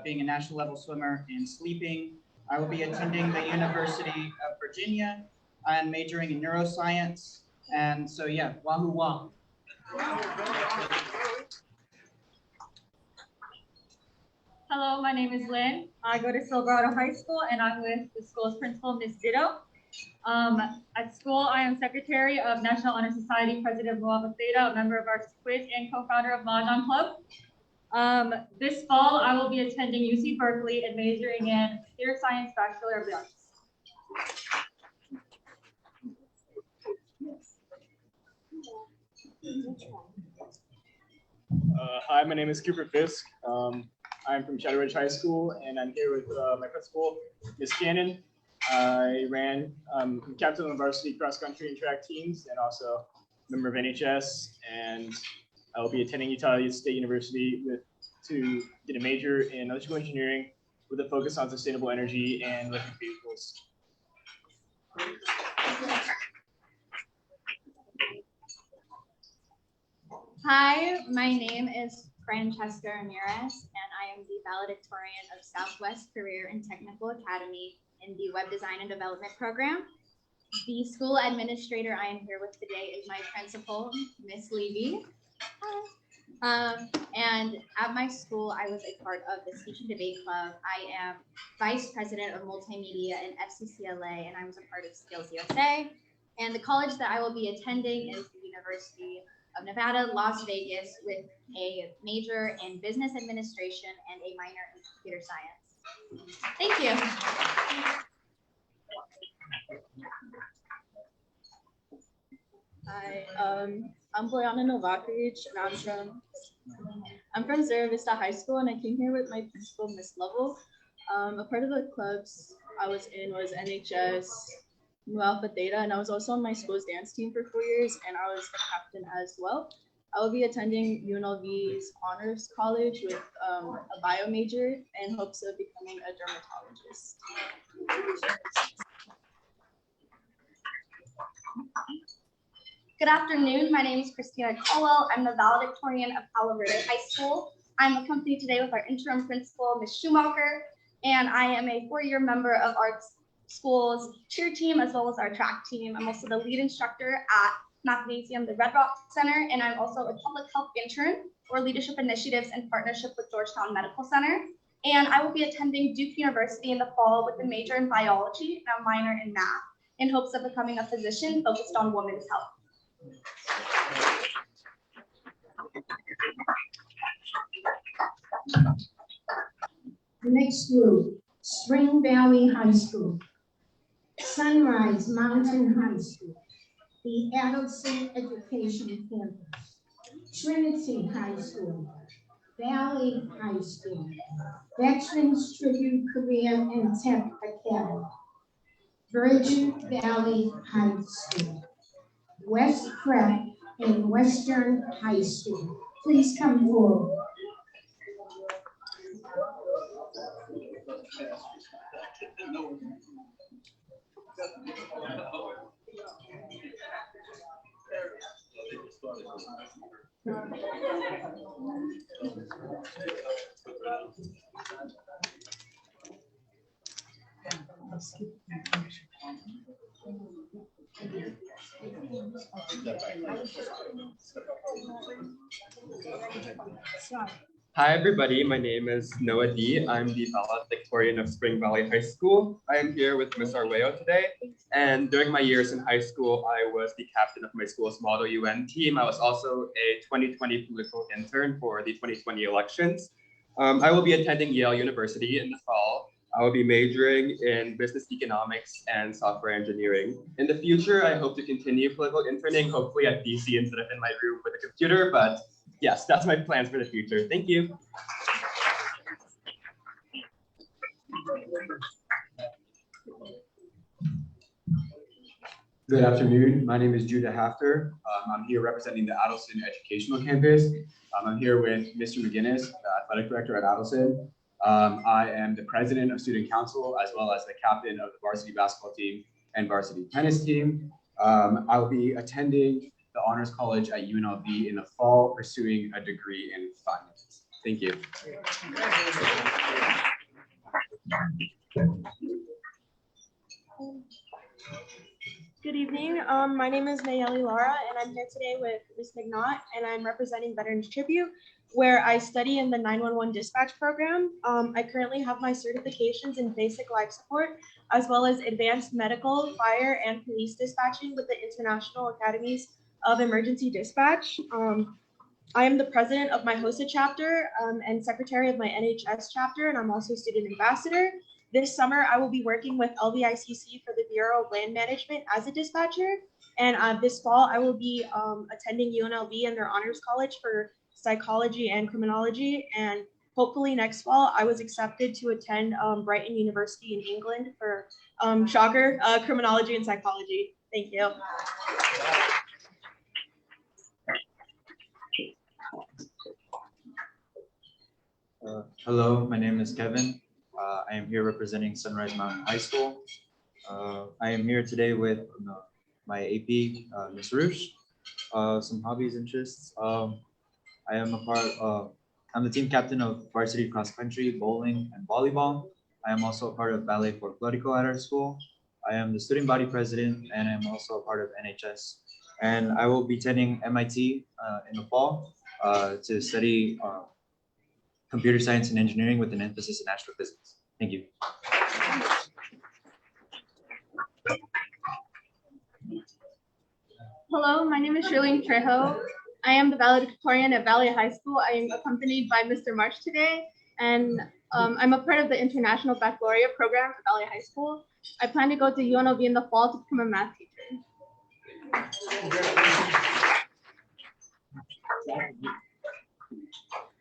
being a national level swimmer, and sleeping. I will be attending the University of Virginia. I'm majoring in neuroscience. And so, yeah, wahoo wah. Hello, my name is Lynn. I go to Silverado High School and I'm with the school's principal, Ms. Ditto. At school, I am secretary of National Honor Society, president of Mu Alpha Theta, a member of our quiz and co-founder of Mahjong Club. This fall, I will be attending UC Berkeley and majoring in computer science, Bachelor of the Arts. Hi, my name is Cooper Fisk. I'm from Shadow Ridge High School, and I'm here with my principal, Ms. Cannon. I ran captain of the varsity cross country and track teams, and also a member of NHS. And I will be attending Utah State University to get a major in electrical engineering with a focus on sustainable energy and electric vehicles. Hi, my name is Francesca Ramirez, and I am the valedictorian of Southwest Career and Technical Academy in the Web Design and Development Program. The school administrator I am here with today is my principal, Miss Levy. And at my school, I was a part of the Speech and Debate Club. I am vice president of multimedia in FCCLA, and I was a part of Skills USA. And the college that I will be attending is the University of Nevada, Las Vegas, with a major in business administration and a minor in computer science. Thank you. Hi, I'm Boyana Novakovic, and I'm from Zero Vista High School, and I came here with my principal, Miss Lovell. A part of the clubs I was in was NHS, Mu Alpha Theta, and I was also on my school's dance team for 4 years, and I was the captain as well. I will be attending UNLV's Honors College with a bio major in hopes of becoming a dermatologist. Good afternoon. My name is Christina Caldwell. I'm the valedictorian of Palo Verde High School. I'm accompanied today with our interim principal, Ms. Schumacher, and I am a 4-year member of our school's cheer team as well as our track team. I'm also the lead instructor at Mathnasium, the Red Rock Center, and I'm also a public health intern for leadership initiatives in partnership with Georgetown Medical Center. And I will be attending Duke University in the fall with a major in biology and a minor in math in hopes of becoming a physician focused on women's health. The next group, Spring Valley High School, Sunrise Mountain High School, the Adelson Education Campus, Trinity High School, Valley High School, Veterans Tribute Career and Tech Academy, Virgin Valley High School, West Prep and Western High School. Please come forward. Hi everybody, my name is Noah D. I'm the valedictorian of Spring Valley High School. I am here with Ms. Arguello today, and during my years in high school, I was the captain of my school's Model UN team. I was also a 2020 political intern for the 2020 elections. I will be attending Yale University in the fall. I will be majoring in business economics and software engineering. In the future, I hope to continue political interning, hopefully at DC instead of in my room with a computer, but yes, that's my plans for the future. Thank you. Good afternoon. My name is Judah Hafter. I'm here representing the Adelson Educational Campus. I'm here with Mr. McGinnis, the athletic director at Adelson. I am the president of student council as well as the captain of the varsity basketball team and varsity tennis team. I'll be attending the Honors College at UNLV in the fall, pursuing a degree in finance. Thank you. Good evening. My name is Nayeli Lara, and I'm here today with Ms. McNaught, and I'm representing Veterans Tribute, where I study in the 911 dispatch program. I currently have my certifications in basic life support, as well as advanced medical, fire, and police dispatching with the International Academies of Emergency Dispatch. I am the president of my HOSA chapter and secretary of my NHS chapter, and I'm also student ambassador. This summer, I will be working with LVICC for the Bureau of Land Management as a dispatcher. And this fall, I will be attending UNLV and their Honors College for psychology and criminology. And hopefully next fall, I was accepted to attend Brighton University in England for, shocker, criminology and psychology. Thank you. Hello, my name is Kevin. I am here representing Sunrise Mountain High School. I am here today with my AP, Ms. Roosh. Some hobbies, interests. I am I'm the team captain of varsity cross country, bowling, and volleyball. I am also a part of ballet folklorico at our school. I am the student body president, and I'm also a part of NHS. And I will be attending MIT in the fall to study computer science and engineering with an emphasis in astrophysics. Thank you. Hello, my name is Shirlene Trejo. I am the valedictorian at Valley High School. I am accompanied by Mr. March today, and I'm a part of the International Baccalaureate program at Valley High School. I plan to go to UNLV in the fall to become a math teacher.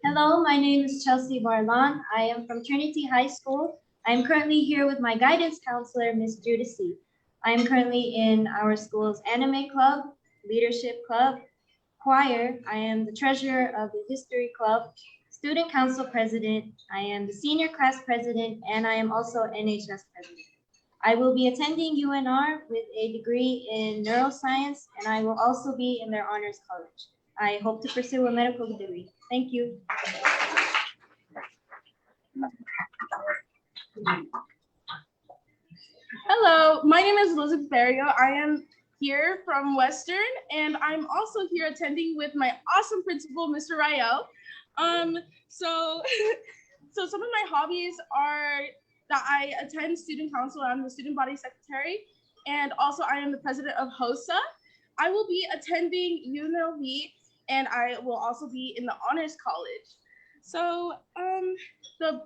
Hello, my name is Chelsea Barlan. I am from Trinity High School. I am currently here with my guidance counselor, Ms. Judici. I am currently in our school's anime club, leadership club, choir. I am the treasurer of the history club, student council president. I am the senior class president, and I am also NHS president. I will be attending UNR with a degree in neuroscience, and I will also be in their honors college. I hope to pursue a medical degree. Thank you. Hello, my name is Elizabeth Barrio. I am here from Western, and I'm also here attending with my awesome principal, Mr. Rael. So some of my hobbies are that I attend student council. I'm the student body secretary, and also I am the president of HOSA. I will be attending UNLV, and I will also be in the honors college. So the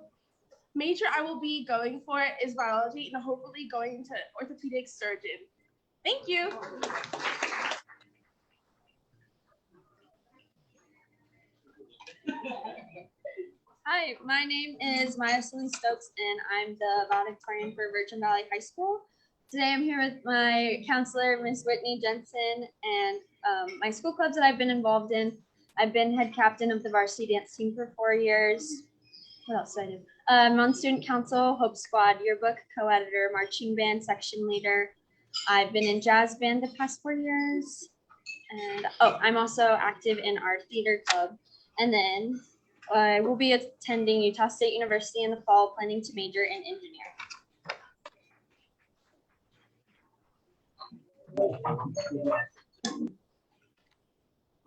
major I will be going for is biology, and hopefully going to orthopedic surgeon. Thank you. Hi, my name is Maya Celine Stokes, and I'm the valedictorian for Virgin Valley High School. Today I'm here with my counselor, Miss Whitney Jensen, and my school clubs that I've been involved in. I've been head captain of the varsity dance team for 4 years. What else did I do? I'm on student council, Hope Squad, yearbook, co-editor, marching band, section leader. I've been in jazz band the past 4 years. And I'm also active in our theater club. And then I will be attending Utah State University in the fall, planning to major in engineering.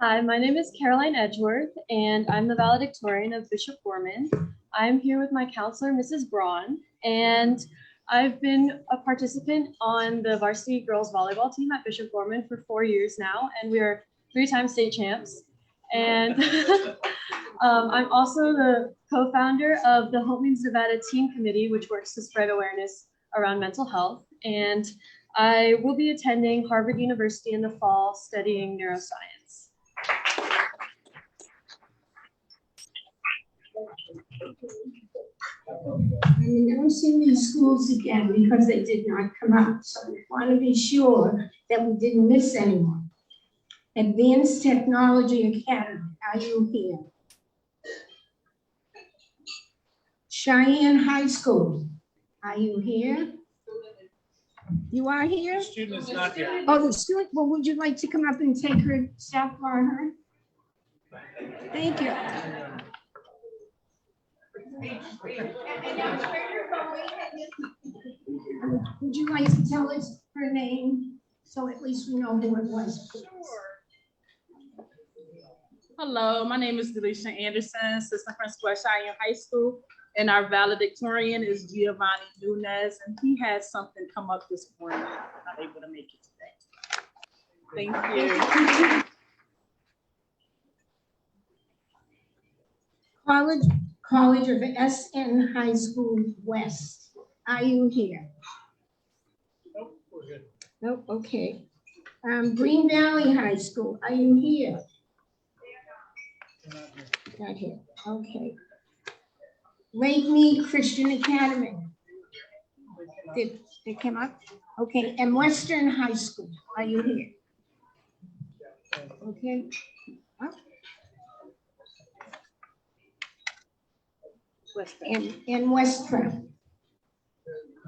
Hi, my name is Caroline Edgeworth, and I'm the valedictorian of Bishop Gorman. I'm here with my counselor, Mrs. Braun, and I've been a participant on the varsity girls volleyball team at Bishop Gorman for 4 years now, and we are 3-time state champs. And I'm also the co-founder of the Hope Means Nevada Team Committee, which works to spread awareness around mental health. And I will be attending Harvard University in the fall studying neuroscience. I'm announcing these schools again because they did not come out. So we want to be sure that we didn't miss anyone. Advanced Technology Academy, are you here? Cheyenne High School. Are you here? You are here? The student is not here. Oh, the student, well, would you like to come up and take her staff for her? Thank you. Would you like to tell us her name, so at least we know who it was? Hello, my name is Delisha Anderson, assistant principal at Cheyenne High School, and our valedictorian is Giovanni Nunez, and he had something come up this morning. Not able to make it today. Thank you. College of SN High School West. Are you here? Nope, we're good. Nope, okay. Green Valley High School, are you here? Not here, okay. Lake Mead Christian Academy. Did they come up? Okay, and Western High School, are you here? Okay. Oh. And Western.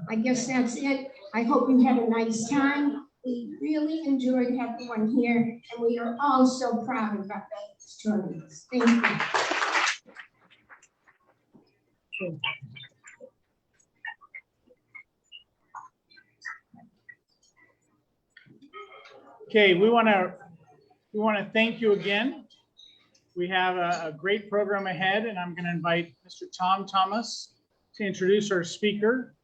I guess that's it. I hope you had a nice time. We really enjoyed having one here, and we are all so proud of our students. Thank you. Okay, we want to thank you again. We have a great program ahead, and I'm going to invite Mr. Tom Thomas to introduce our speaker.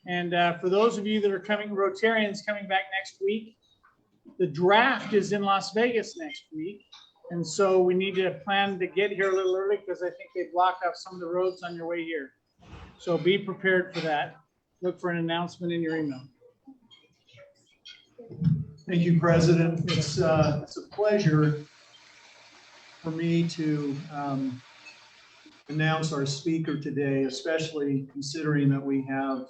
And for those of you that are coming, Rotarians coming back next week, the draft is in Las Vegas next week. And so we need to plan to get here a little early because I think they block off some of the roads on your way here. So be prepared for that. Look for an announcement in your email. Thank you, President. It's a pleasure for me to announce our speaker today, especially considering that we have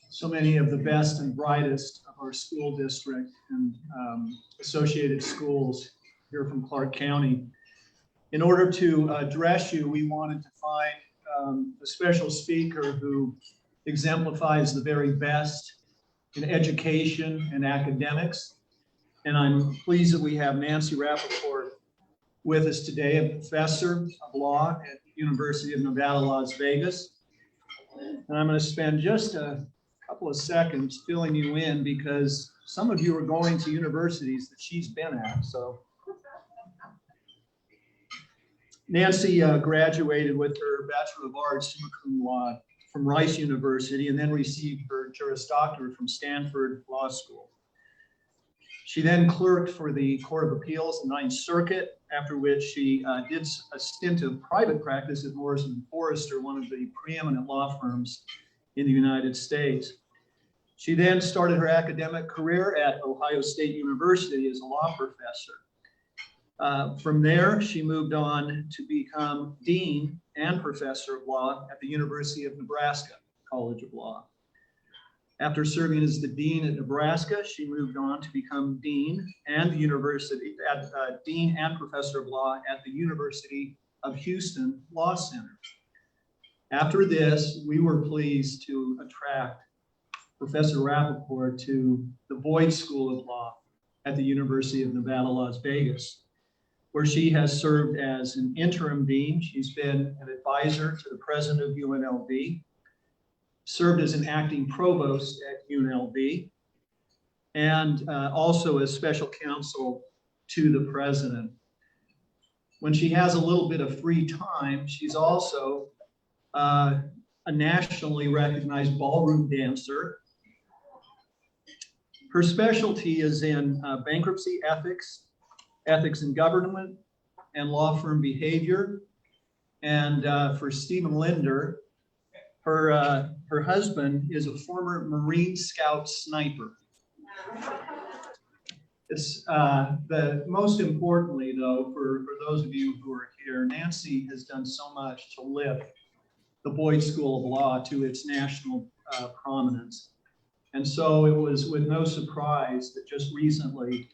so many of the best and brightest of our school district and associated schools here from Clark County. In order to address you, we wanted to find a special speaker who exemplifies the very best in education and academics. And I'm pleased that we have Nancy Rappaport with us today, a professor of law at the University of Nevada, Las Vegas. And I'm going to spend just a couple of seconds filling you in because some of you are going to universities that she's been at. So Nancy graduated with her Bachelor of Arts summa cum laude from Rice University and then received her Juris Doctor from Stanford Law School. She then clerked for the Court of Appeals, the Ninth Circuit, after which she did a stint of private practice at Morrison & Foerster, one of the preeminent law firms in the United States. She then started her academic career at Ohio State University as a law professor. From there, she moved on to become dean and professor of law at the University of Nebraska College of Law. After serving as the dean at Nebraska, she moved on to become dean and dean and professor of law at the University of Houston Law Center. After this, we were pleased to attract Professor Rappaport to the Boyd School of Law at the University of Nevada, Las Vegas, where she has served as an interim dean. She's been an advisor to the president of UNLV, served as an acting provost at UNLV, and also as special counsel to the president. When she has a little bit of free time, she's also a nationally recognized ballroom dancer. Her specialty is in bankruptcy ethics, ethics in government, and law firm behavior. And for Stephen Linder, her husband is a former Marine Scout sniper. It's the most importantly, though, for those of you who are here, Nancy has done so much to lift the Boyd School of Law to its national prominence. And so it was with no surprise that just recently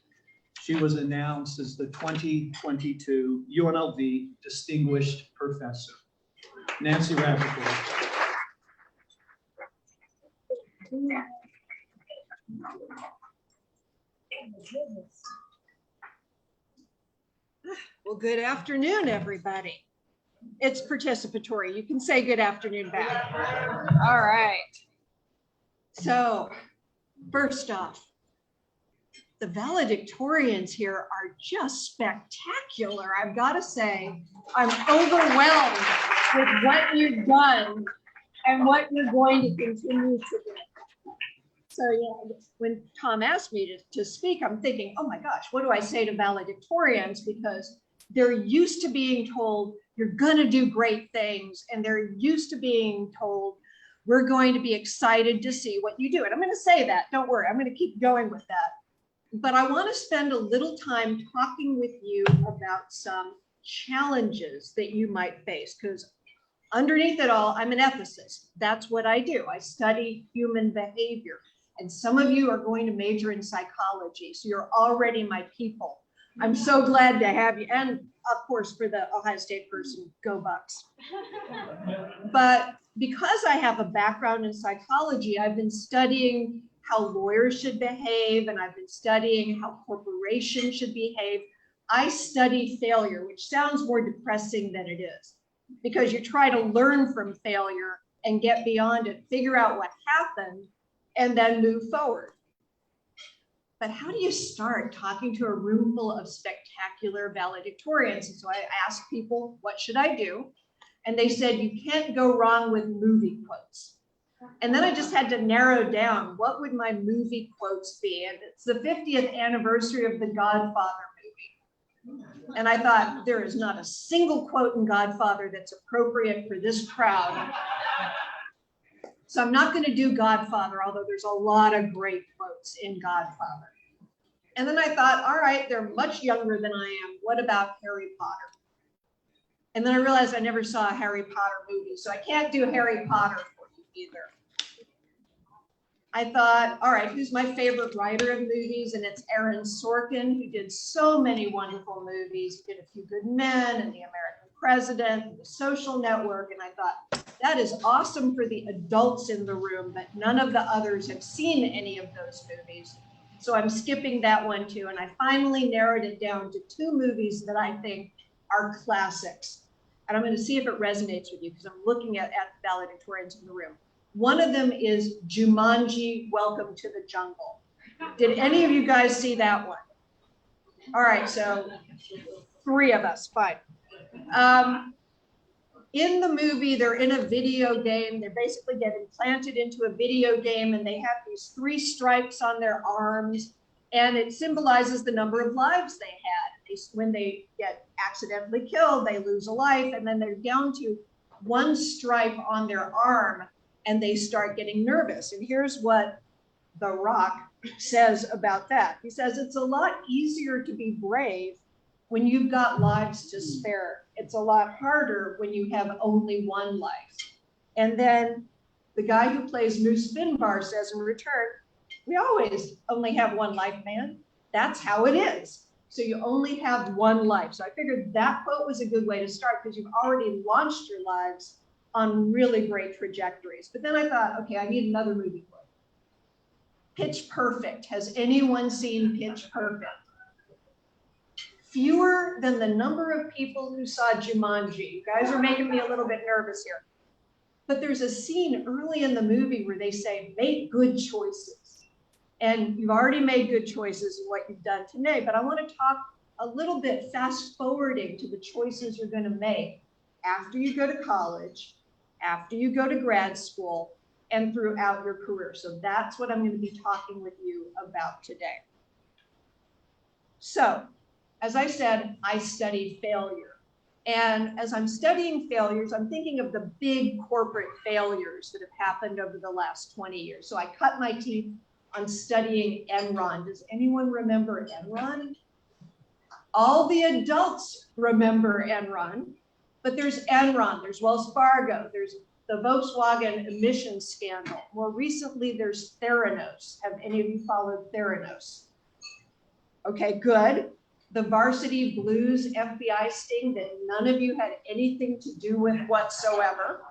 she was announced as the 2022 UNLV Distinguished Professor. Nancy Rappaport. Well, good afternoon, everybody. It's participatory. You can say good afternoon back. All right. So first off, the valedictorians here are just spectacular. I've got to say, I'm overwhelmed with what you've done and what you're going to continue to do. So yeah, when Tom asked me to speak, I'm thinking, oh my gosh, what do I say to valedictorians? Because they're used to being told, you're going to do great things. And they're used to being told, we're going to be excited to see what you do. And I'm going to say that, don't worry, I'm going to keep going with that. But I want to spend a little time talking with you about some challenges that you might face, because underneath it all, I'm an ethicist. That's what I do. I study human behavior. And some of you are going to major in psychology, so you're already my people. I'm so glad to have you. And of course, for the Ohio State person, go Bucks. But because I have a background in psychology, I've been studying how lawyers should behave, and I've been studying how corporations should behave. I study failure, which sounds more depressing than it is, because you try to learn from failure and get beyond it, figure out what happened, and then move forward. But how do you start talking to a room full of spectacular valedictorians? And so I asked people, what should I do? And they said, you can't go wrong with movie quotes. And then I just had to narrow down, what would my movie quotes be? And it's the 50th anniversary of the Godfather movie. And I thought, there is not a single quote in Godfather that's appropriate for this crowd. So I'm not going to do Godfather, although there's a lot of great quotes in Godfather. And then I thought, all right, they're much younger than I am. What about Harry Potter? And then I realized I never saw a Harry Potter movie, so I can't do Harry Potter for you either. I thought, all right, who's my favorite writer of movies? And it's Aaron Sorkin, who did so many wonderful movies. He did A Few Good Men and The American President and The Social Network. And I thought, that is awesome for the adults in the room, but none of the others have seen any of those movies. So I'm skipping that one too. And I finally narrowed it down to 2 movies that I think are classics. And I'm going to see if it resonates with you, because I'm looking at the valedictorians in the room. One of them is Jumanji, Welcome to the Jungle. Did any of you guys see that one? All right, so 3 of us, fine. In the movie, they're in a video game. They basically get implanted into a video game, and they have these 3 stripes on their arms, and it symbolizes the number of lives they had. When they get accidentally killed, they lose a life, and then they're down to 1 stripe on their arm, and they start getting nervous. And here's what The Rock says about that. He says, it's a lot easier to be brave when you've got lives to spare. It's a lot harder when you have only 1 life. And then the guy who plays Moose Finbar says in return, we always only have 1 life, man. That's how it is. So you only have 1 life. So I figured that quote was a good way to start, because you've already launched your lives on really great trajectories. But then I thought, okay, I need another movie quote. Pitch Perfect. Has anyone seen Pitch Perfect? Fewer than the number of people who saw Jumanji. You guys are making me a little bit nervous here. But there's a scene early in the movie where they say, make good choices. And you've already made good choices in what you've done today, but I want to talk a little bit fast forwarding to the choices you're going to make after you go to college, after you go to grad school, and throughout your career. So that's what I'm going to be talking with you about today. So, as I said, I study failure. And as I'm studying failures, I'm thinking of the big corporate failures that have happened over the last 20 years. So I cut my teeth on studying Enron. Does anyone remember Enron? All the adults remember Enron, but there's Enron, there's Wells Fargo, there's the Volkswagen emissions scandal. More recently, there's Theranos. Have any of you followed Theranos? Okay, good. the varsity blues FBI sting that none of you had anything to do with whatsoever.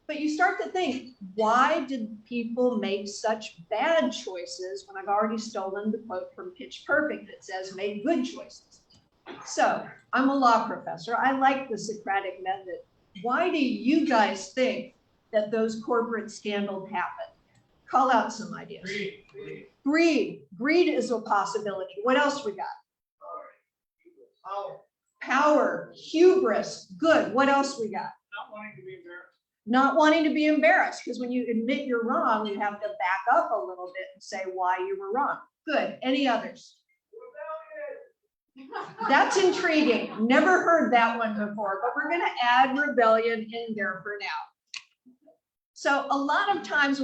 But you start to think, why did people make such bad choices when I've already stolen the quote from Pitch Perfect that says make good choices? So I'm a law professor. I like the Socratic method. Why do you guys think that those corporate scandals happen? Call out some ideas. Greed. Greed is a possibility. What else we got? Power. Hubris. Good. What else we got? Not wanting to be embarrassed. Not wanting to be embarrassed, because when you admit you're wrong, you have to back up a little bit and say why you were wrong. Good. Any others? That's intriguing. Never heard that one before, but we're going to add rebellion in there for now. So a lot of times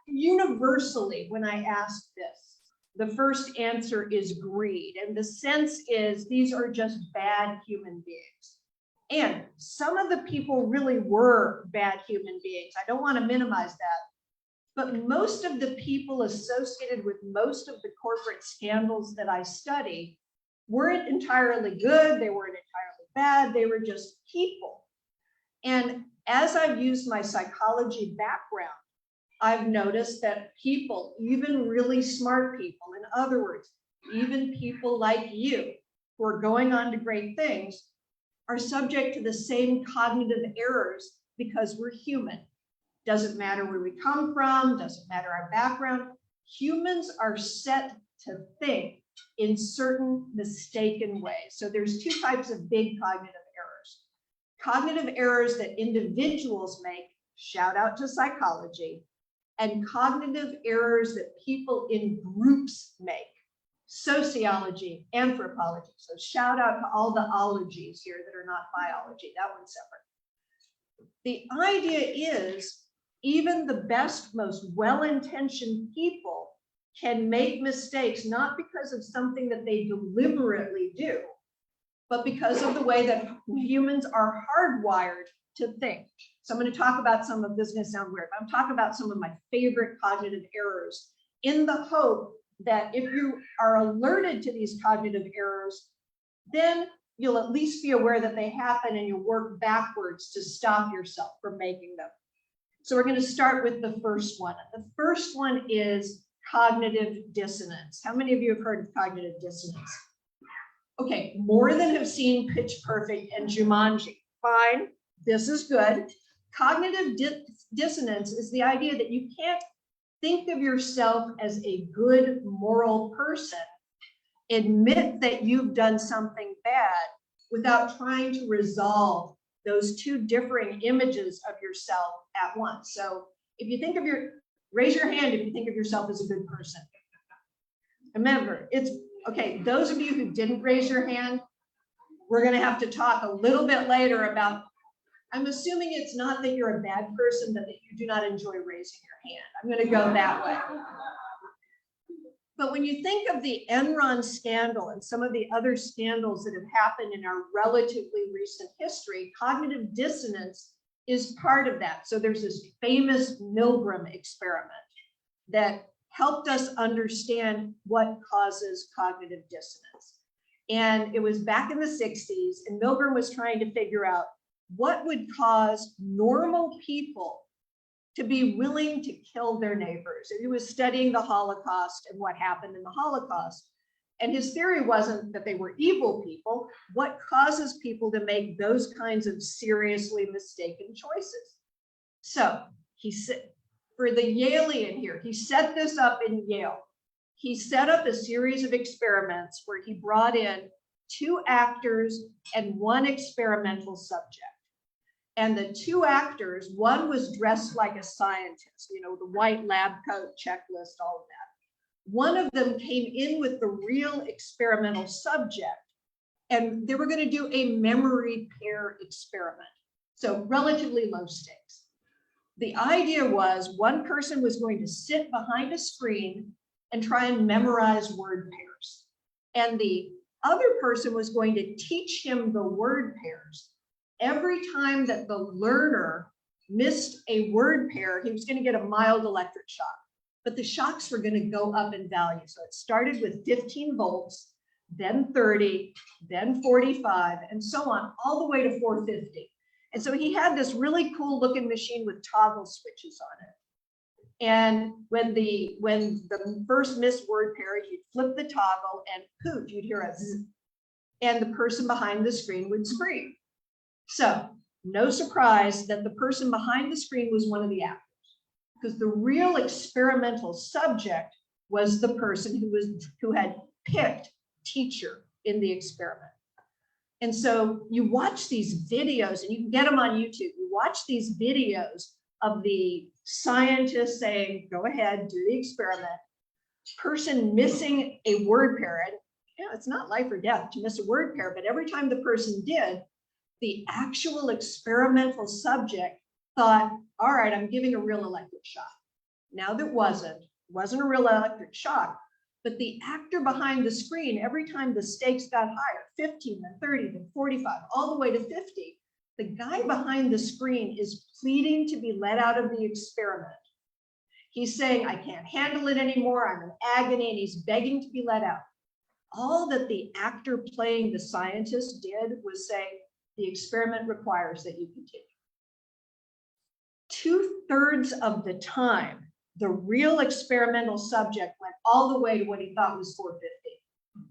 universally, when I ask this, the first answer is greed. And the sense is these are just bad human beings. And some of the people really were bad human beings. I don't want to minimize that. But most of the people associated with most of the corporate scandals that I study weren't entirely good. They weren't entirely bad. They were just people. And as I've used my psychology background, I've noticed that people, even really smart people, in other words, even people like you who are going on to great things, are subject to the same cognitive errors because we're human. Doesn't matter where we come from, doesn't matter our background. Humans are set to think in certain mistaken ways. So there's two types of big cognitive errors. Cognitive errors that individuals make, shout out to psychology, and cognitive errors that people in groups make, sociology, anthropology. So shout out to all the ologies here that are not biology, that one's separate. The idea is even the best, most well-intentioned people can make mistakes, not because of something that they deliberately do, but because of the way that humans are hardwired to think. So I'm going to talk about some of this, is going to sound weird, but I'm talking about some of my favorite cognitive errors in the hope that if you are alerted to these cognitive errors, then you'll at least be aware that they happen and you'll work backwards to stop yourself from making them. So we're going to start with the first one. The first one is cognitive dissonance. How many of you have heard of cognitive dissonance? Okay, more than have seen Pitch Perfect and Jumanji. Fine, this is good. Cognitive dissonance is the idea that you can't think of yourself as a good moral person, admit that you've done something bad without trying to resolve those two differing images of yourself at once. So if you think of raise your hand if you think of yourself as a good person. Remember, it's okay. Those of you who didn't raise your hand, we're going to have to talk a little bit later about, I'm assuming it's not that you're a bad person, but that you do not enjoy raising your hand. I'm going to go that way. But when you think of the Enron scandal and some of the other scandals that have happened in our relatively recent history, cognitive dissonance is part of that. So there's this famous Milgram experiment that helped us understand what causes cognitive dissonance. And it was back in the 60s, and Milgram was trying to figure out what would cause normal people to be willing to kill their neighbors. And he was studying the Holocaust and what happened in the Holocaust. And his theory wasn't that they were evil people. What causes people to make those kinds of seriously mistaken choices? So he said, for the Yalean here, he set this up in Yale. He set up a series of experiments where he brought in 2 actors and 1 experimental subject. And the 2 actors, one was dressed like a scientist, you know, the white lab coat, checklist, all of that. One of them came in with the real experimental subject, and they were going to do a memory pair experiment. So relatively low stakes. The idea was one person was going to sit behind a screen and try and memorize word pairs. And the other person was going to teach him the word pairs. Every time that the learner missed a word pair, he was going to get a mild electric shock. But the shocks were going to go up in value. So it started with 15 volts, then 30, then 45, and so on, all the way to 450. And so he had this really cool looking machine with toggle switches on it. And when the first missed word pair, you'd flip the toggle and poof, you'd hear a zzz, and the person behind the screen would scream. So no surprise that the person behind the screen was one of the actors, because the real experimental subject was the person who had picked teacher in the experiment. And so you watch these videos, and you can get them on YouTube. You watch these videos of the scientists saying, go ahead, do the experiment. Person missing a word pair. And you know, it's not life or death to miss a word pair, but every time the person did, the actual experimental subject thought, all right, I'm giving a real electric shock. Now that wasn't a real electric shock, but the actor behind the screen, every time the stakes got higher, 15, then 30, then 45, all the way to 50, the guy behind the screen is pleading to be let out of the experiment. He's saying, I can't handle it anymore, I'm in agony, and he's begging to be let out. All that the actor playing the scientist did was say, the experiment requires that you continue. 2/3 of the time, the real experimental subject went all the way to what he thought was 450,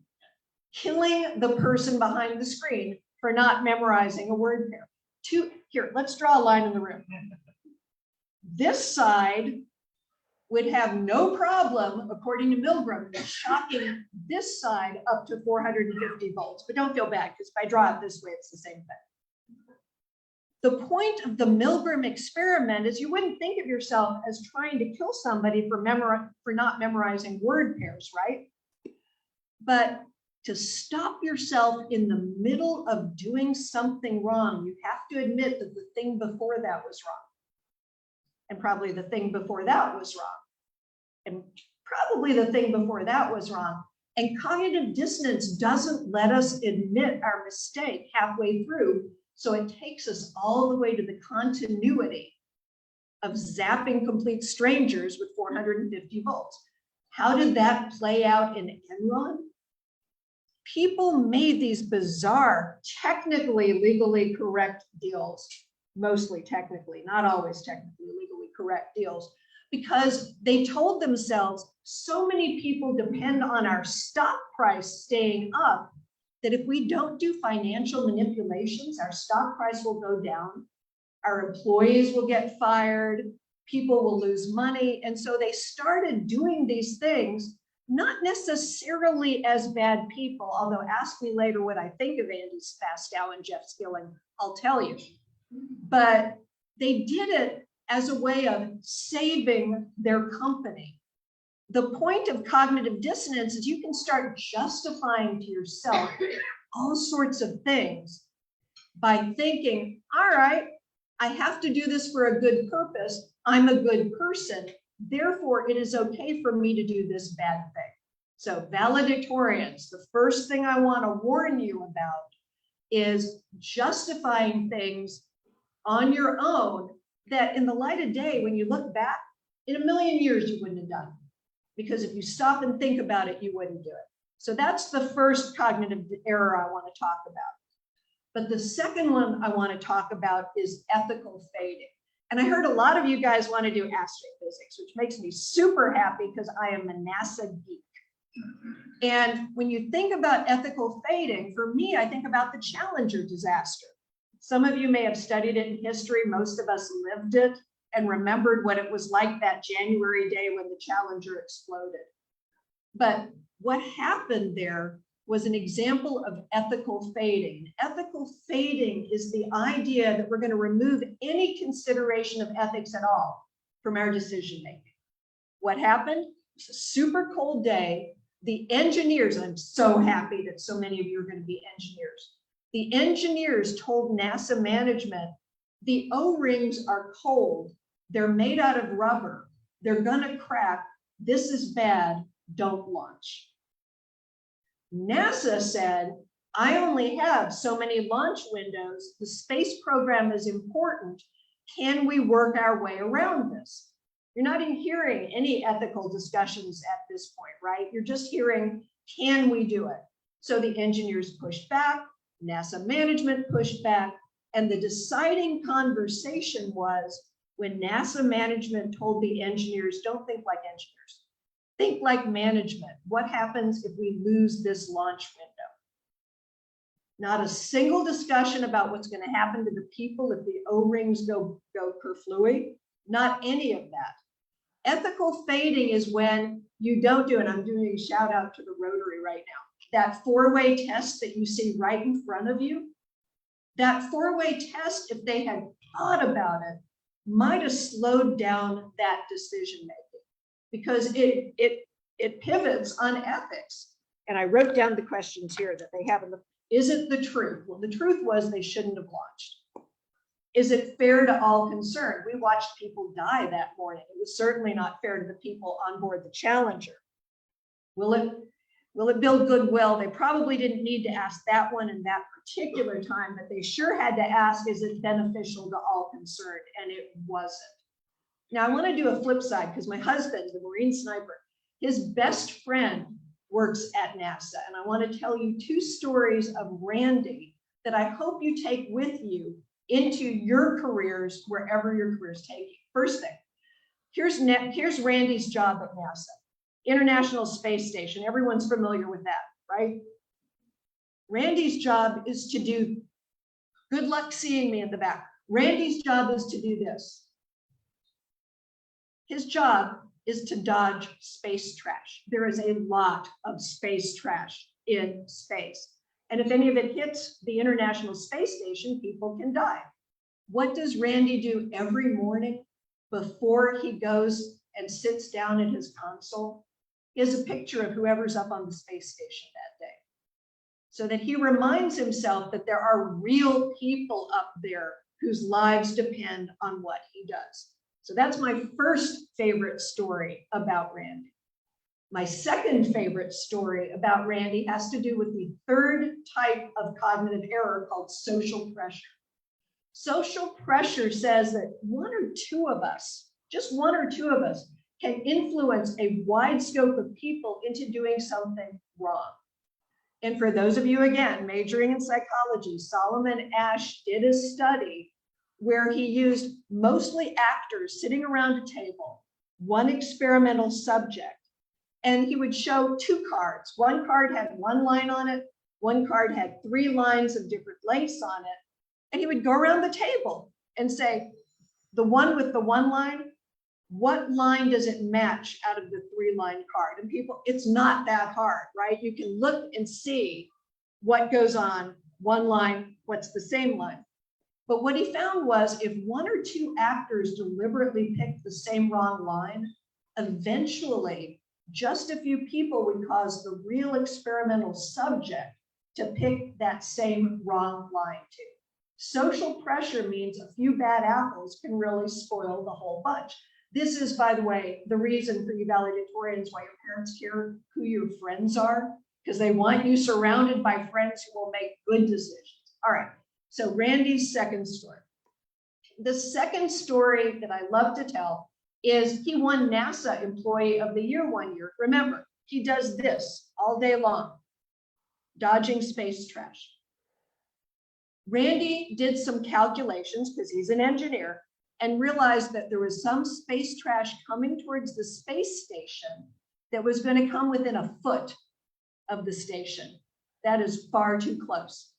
killing the person behind the screen for not memorizing a word pair. Here, let's draw a line in the room. This side would have no problem, according to Milgram, shocking this side up to 450 volts. But don't feel bad, because if I draw it this way, it's the same thing. The point of the Milgram experiment is you wouldn't think of yourself as trying to kill somebody for not memorizing word pairs, right? But to stop yourself in the middle of doing something wrong, you have to admit that the thing before that was wrong. And probably the thing before that was wrong. And probably the thing before that was wrong. And cognitive dissonance doesn't let us admit our mistake halfway through. So it takes us all the way to the continuity of zapping complete strangers with 450 volts. How did that play out in Enron? People made these bizarre, technically legally correct deals, mostly technically, not always technically legally correct deals, because they told themselves so many people depend on our stock price staying up that if we don't do financial manipulations, our stock price will go down, our employees will get fired, people will lose money. And so they started doing these things, not necessarily as bad people, although ask me later what I think of Andy Spastow and Jeff Skilling, I'll tell you. But they did it as a way of saving their company. The point of cognitive dissonance is you can start justifying to yourself all sorts of things by thinking, all right, I have to do this for a good purpose. I'm a good person. Therefore, it is okay for me to do this bad thing. So valedictorians, the first thing I want to warn you about is justifying things on your own that in the light of day, when you look back, in a million years, you wouldn't have done. Because if you stop and think about it, you wouldn't do it. So that's the first cognitive error I want to talk about. But the second one I want to talk about is ethical fading. And I heard a lot of you guys want to do astrophysics, which makes me super happy because I am a NASA geek. And when you think about ethical fading, for me, I think about the Challenger disaster. Some of you may have studied it in history. Most of us lived it and remembered what it was like that January day when the Challenger exploded. But what happened there was an example of ethical fading. Ethical fading is the idea that we're going to remove any consideration of ethics at all from our decision making. What happened? It was a super cold day. The engineers, I'm so happy that so many of you are going to be engineers. The engineers told NASA management, the O-rings are cold. They're made out of rubber. They're going to crack. This is bad. Don't launch. NASA said, I only have so many launch windows. The space program is important. Can we work our way around this? You're not even hearing any ethical discussions at this point, right? You're just hearing, can we do it? So the engineers pushed back, NASA management pushed back, and the deciding conversation was when NASA management told the engineers, don't think like engineers, think like management. What happens if we lose this launch window? Not a single discussion about what's going to happen to the people if the O-rings go kerflooey. Not any of that. Ethical fading is when you don't do it. I'm doing a shout out to the Rotary right now. That four-way test that you see right in front of you, that four-way test, if they had thought about it, might have slowed down that decision making, because it pivots on ethics. And I wrote down the questions here that they have in the, is it the truth? Well, the truth was they shouldn't have launched. Is it fair to all concerned? We watched people die that morning. It was certainly not fair to the people on board the Challenger. Will it build goodwill? They probably didn't need to ask that one in that particular time, but they sure had to ask, is it beneficial to all concerned? And it wasn't. Now I want to do a flip side, because my husband, the Marine sniper, his best friend works at NASA. And I want to tell you two stories of Randy that I hope you take with you into your careers, wherever your careers take you. First thing, here's Randy's job at NASA, International Space Station. Everyone's familiar with that, right? Randy's job is to do, good luck seeing me in the back. Randy's job is to do this. His job is to dodge space trash. There is a lot of space trash in space. And if any of it hits the International Space Station, people can die. What does Randy do every morning before he goes and sits down at his console? He has a picture of whoever's up on the space station that day, so that he reminds himself that there are real people up there whose lives depend on what he does. So that's my first favorite story about Randy. My second favorite story about Randy has to do with the third type of cognitive error called social pressure. Social pressure says that one or two of us, just one or two of us, can influence a wide scope of people into doing something wrong. And for those of you, again, majoring in psychology, Solomon Asch did a study where he used mostly actors sitting around a table, one experimental subject, and he would show two cards. One card had one line on it, one card had 3 lines of different lengths on it, and he would go around the table and say, the one with the one line, what line does it match out of the 3-line card? And people, it's not that hard, right? You can look and see what goes on one line, what's the same line. But what he found was if one or two actors deliberately picked the same wrong line, eventually just a few people would cause the real experimental subject to pick that same wrong line too. Social pressure means a few bad apples can really spoil the whole bunch. This is, by the way, the reason for you valedictorians why your parents care who your friends are, because they want you surrounded by friends who will make good decisions. All right, so Randy's second story. The second story that I love to tell is he won NASA Employee of the Year one year. Remember, he does this all day long, dodging space trash. Randy did some calculations, because he's an engineer, and realized that there was some space trash coming towards the space station that was going to come within a foot of the station. That is far too close.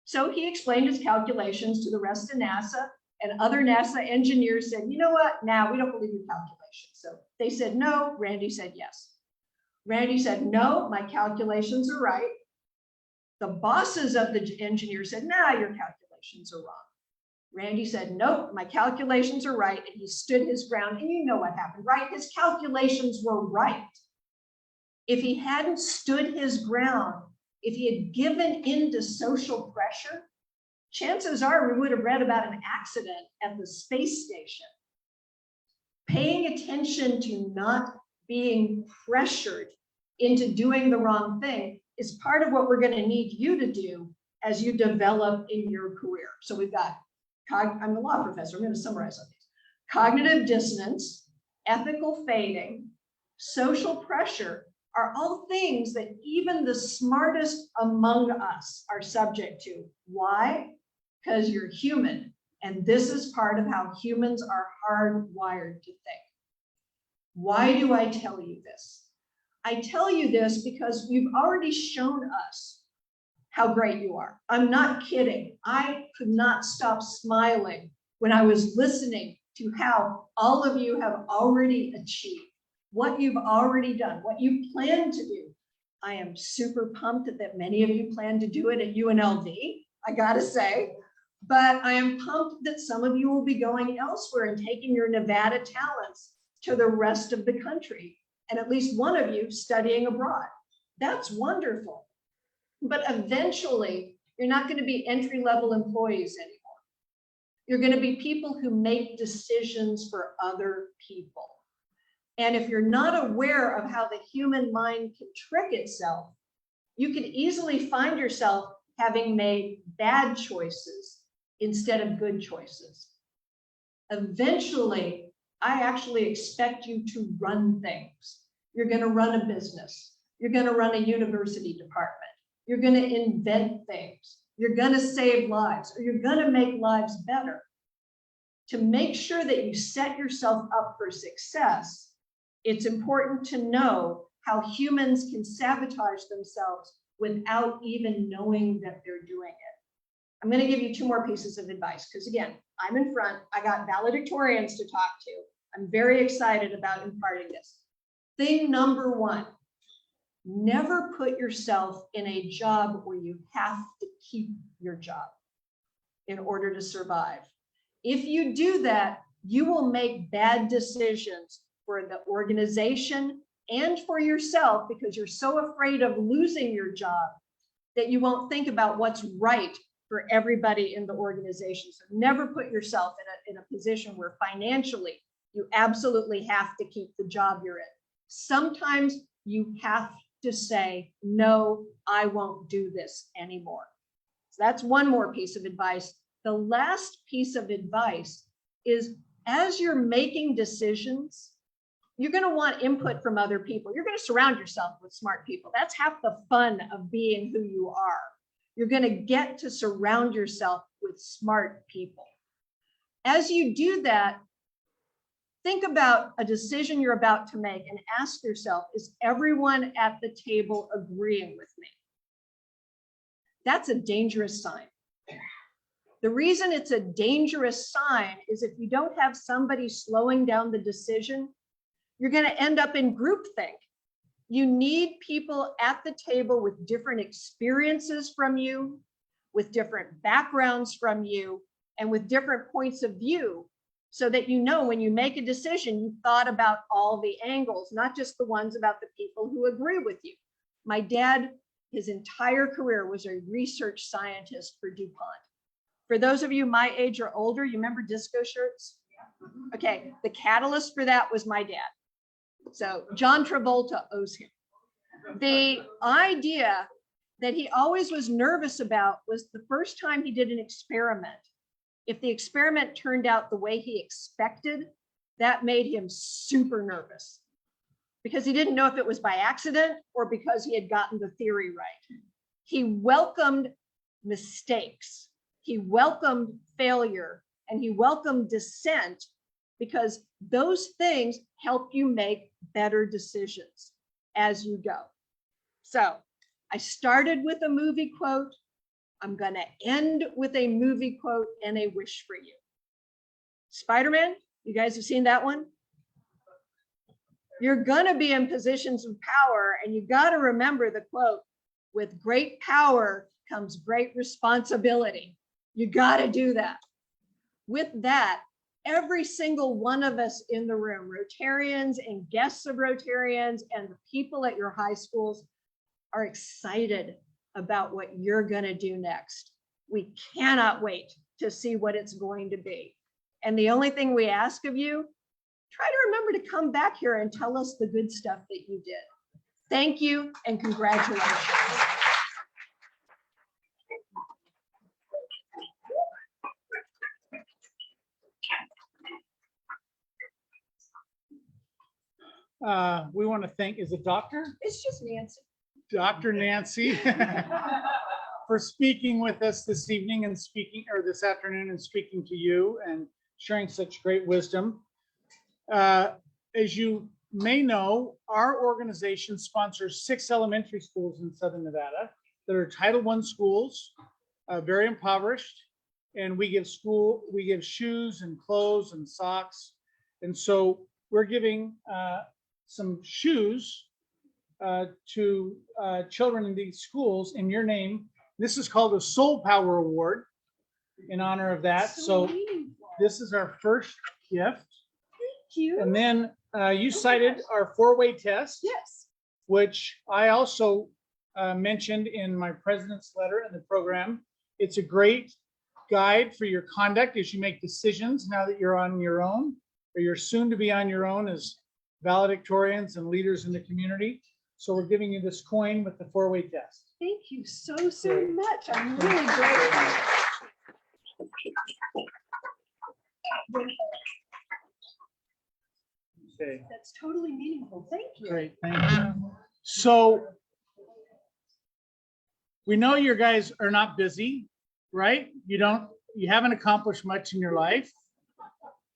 So he explained his calculations to the rest of NASA, and other NASA engineers said, you know what, now we don't believe your calculations. So they said no, Randy said yes. Randy said, no, my calculations are right. The bosses of the engineers said, nah, your calculations are wrong. Randy said, nope, my calculations are right. And he stood his ground, and you know what happened, right? His calculations were right. If he hadn't stood his ground, if he had given in to social pressure, chances are we would have read about an accident at the space station. Paying attention to not being pressured into doing the wrong thing is part of what we're going to need you to do as you develop in your career. So we've got, I'm a law professor, I'm going to summarize on these. Cognitive dissonance, ethical fading, social pressure, are all things that even the smartest among us are subject to. Why? Because you're human. And this is part of how humans are hardwired to think. Why do I tell you this? I tell you this because you've already shown us how great you are. I'm not kidding. I could not stop smiling when I was listening to how all of you have already achieved, what you've already done, what you plan to do. I am super pumped that many of you plan to do it at UNLV, I gotta say, but I am pumped that some of you will be going elsewhere and taking your Nevada talents to the rest of the country, and at least one of you studying abroad. That's wonderful. But eventually, you're not going to be entry-level employees anymore. You're going to be people who make decisions for other people. And if you're not aware of how the human mind can trick itself, you can easily find yourself having made bad choices instead of good choices. Eventually, I actually expect you to run things. You're going to run a business. You're going to run a university department. You're going to invent things. You're going to save lives, or you're going to make lives better. To make sure that you set yourself up for success, it's important to know how humans can sabotage themselves without even knowing that they're doing it. I'm going to give you 2 more pieces of advice because, again, I'm in front. I got valedictorians to talk to. I'm very excited about imparting this. Thing number 1. Never put yourself in a job where you have to keep your job in order to survive. If you do that, you will make bad decisions for the organization and for yourself because you're so afraid of losing your job that you won't think about what's right for everybody in the organization. So never put yourself in a position where financially you absolutely have to keep the job you're in. Sometimes you have to say, no, I won't do this anymore. So that's one more piece of advice. The last piece of advice is as you're making decisions, you're going to want input from other people. You're going to surround yourself with smart people. That's half the fun of being who you are. You're going to get to surround yourself with smart people. As you do that, think about a decision you're about to make and ask yourself, is everyone at the table agreeing with me? That's a dangerous sign. The reason it's a dangerous sign is if you don't have somebody slowing down the decision, you're going to end up in groupthink. You need people at the table with different experiences from you, with different backgrounds from you, and with different points of view, so that you know when you make a decision, you thought about all the angles, not just the ones about the people who agree with you. My dad, his entire career was a research scientist for DuPont. For those of you my age or older, you remember disco shirts? Okay, the catalyst for that was my dad. So John Travolta owes him. The idea that he always was nervous about was the first time he did an experiment. If the experiment turned out the way he expected, that made him super nervous because he didn't know if it was by accident or because he had gotten the theory right. He welcomed mistakes. He welcomed failure and he welcomed dissent because those things help you make better decisions as you go. So I started with a movie quote. I'm going to end with a movie quote and a wish for you. Spider-Man, you guys have seen that one? You're going to be in positions of power and you got to remember the quote, with great power comes great responsibility. You got to do that. With that, every single one of us in the room, Rotarians and guests of Rotarians and the people at your high schools, are excited about what you're going to do next. We cannot wait to see what it's going to be. And the only thing we ask of you, try to remember to come back here and tell us the good stuff that you did. Thank you and congratulations. we want to thank, is it Dr.? It's just Nancy. Dr. Nancy for speaking with us this evening and this afternoon and speaking to you and sharing such great wisdom. As you may know, our organization sponsors 6 elementary schools in Southern Nevada that are Title I schools, very impoverished. And we give shoes and clothes and socks. And so we're giving some shoes to children in these schools in your name. This is called a Soul Power Award in honor of that. So this is our first gift. Thank you. And then you cited our 4-way test. Yes. Which I also mentioned in my president's letter in the program. It's a great guide for your conduct as you make decisions now that you're on your own, or you're soon to be on your own as valedictorians and leaders in the community. So we're giving you this coin with the 4-way test. Thank you so much. I'm really grateful. Okay. That's totally meaningful. Thank you. Great, thank you. So we know you guys are not busy, right? You haven't accomplished much in your life.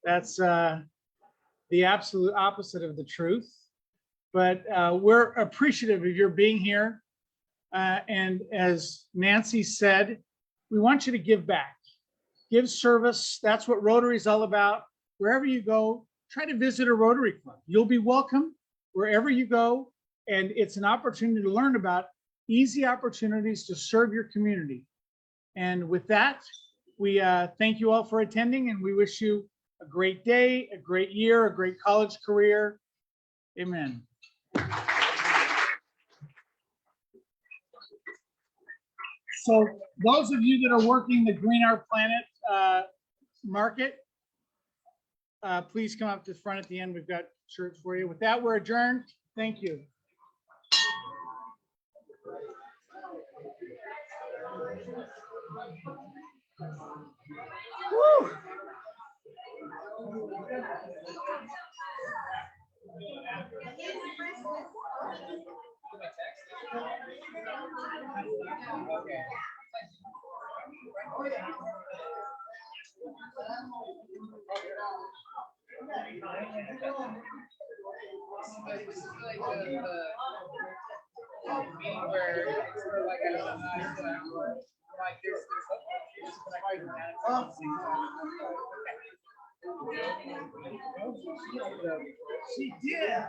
That's the absolute opposite of the truth. But we're appreciative of your being here. And as Nancy said, we want you to give back, give service. That's what Rotary is all about. Wherever you go, try to visit a Rotary Club. You'll be welcome wherever you go. And it's an opportunity to learn about easy opportunities to serve your community. And with that, we thank you all for attending, and we wish you a great day, a great year, a great college career. Amen. So those of you that are working the Green Our Planet market, please come up to the front at the end. We've got shirts for you. With that, we're adjourned. Thank you. Woo. She did.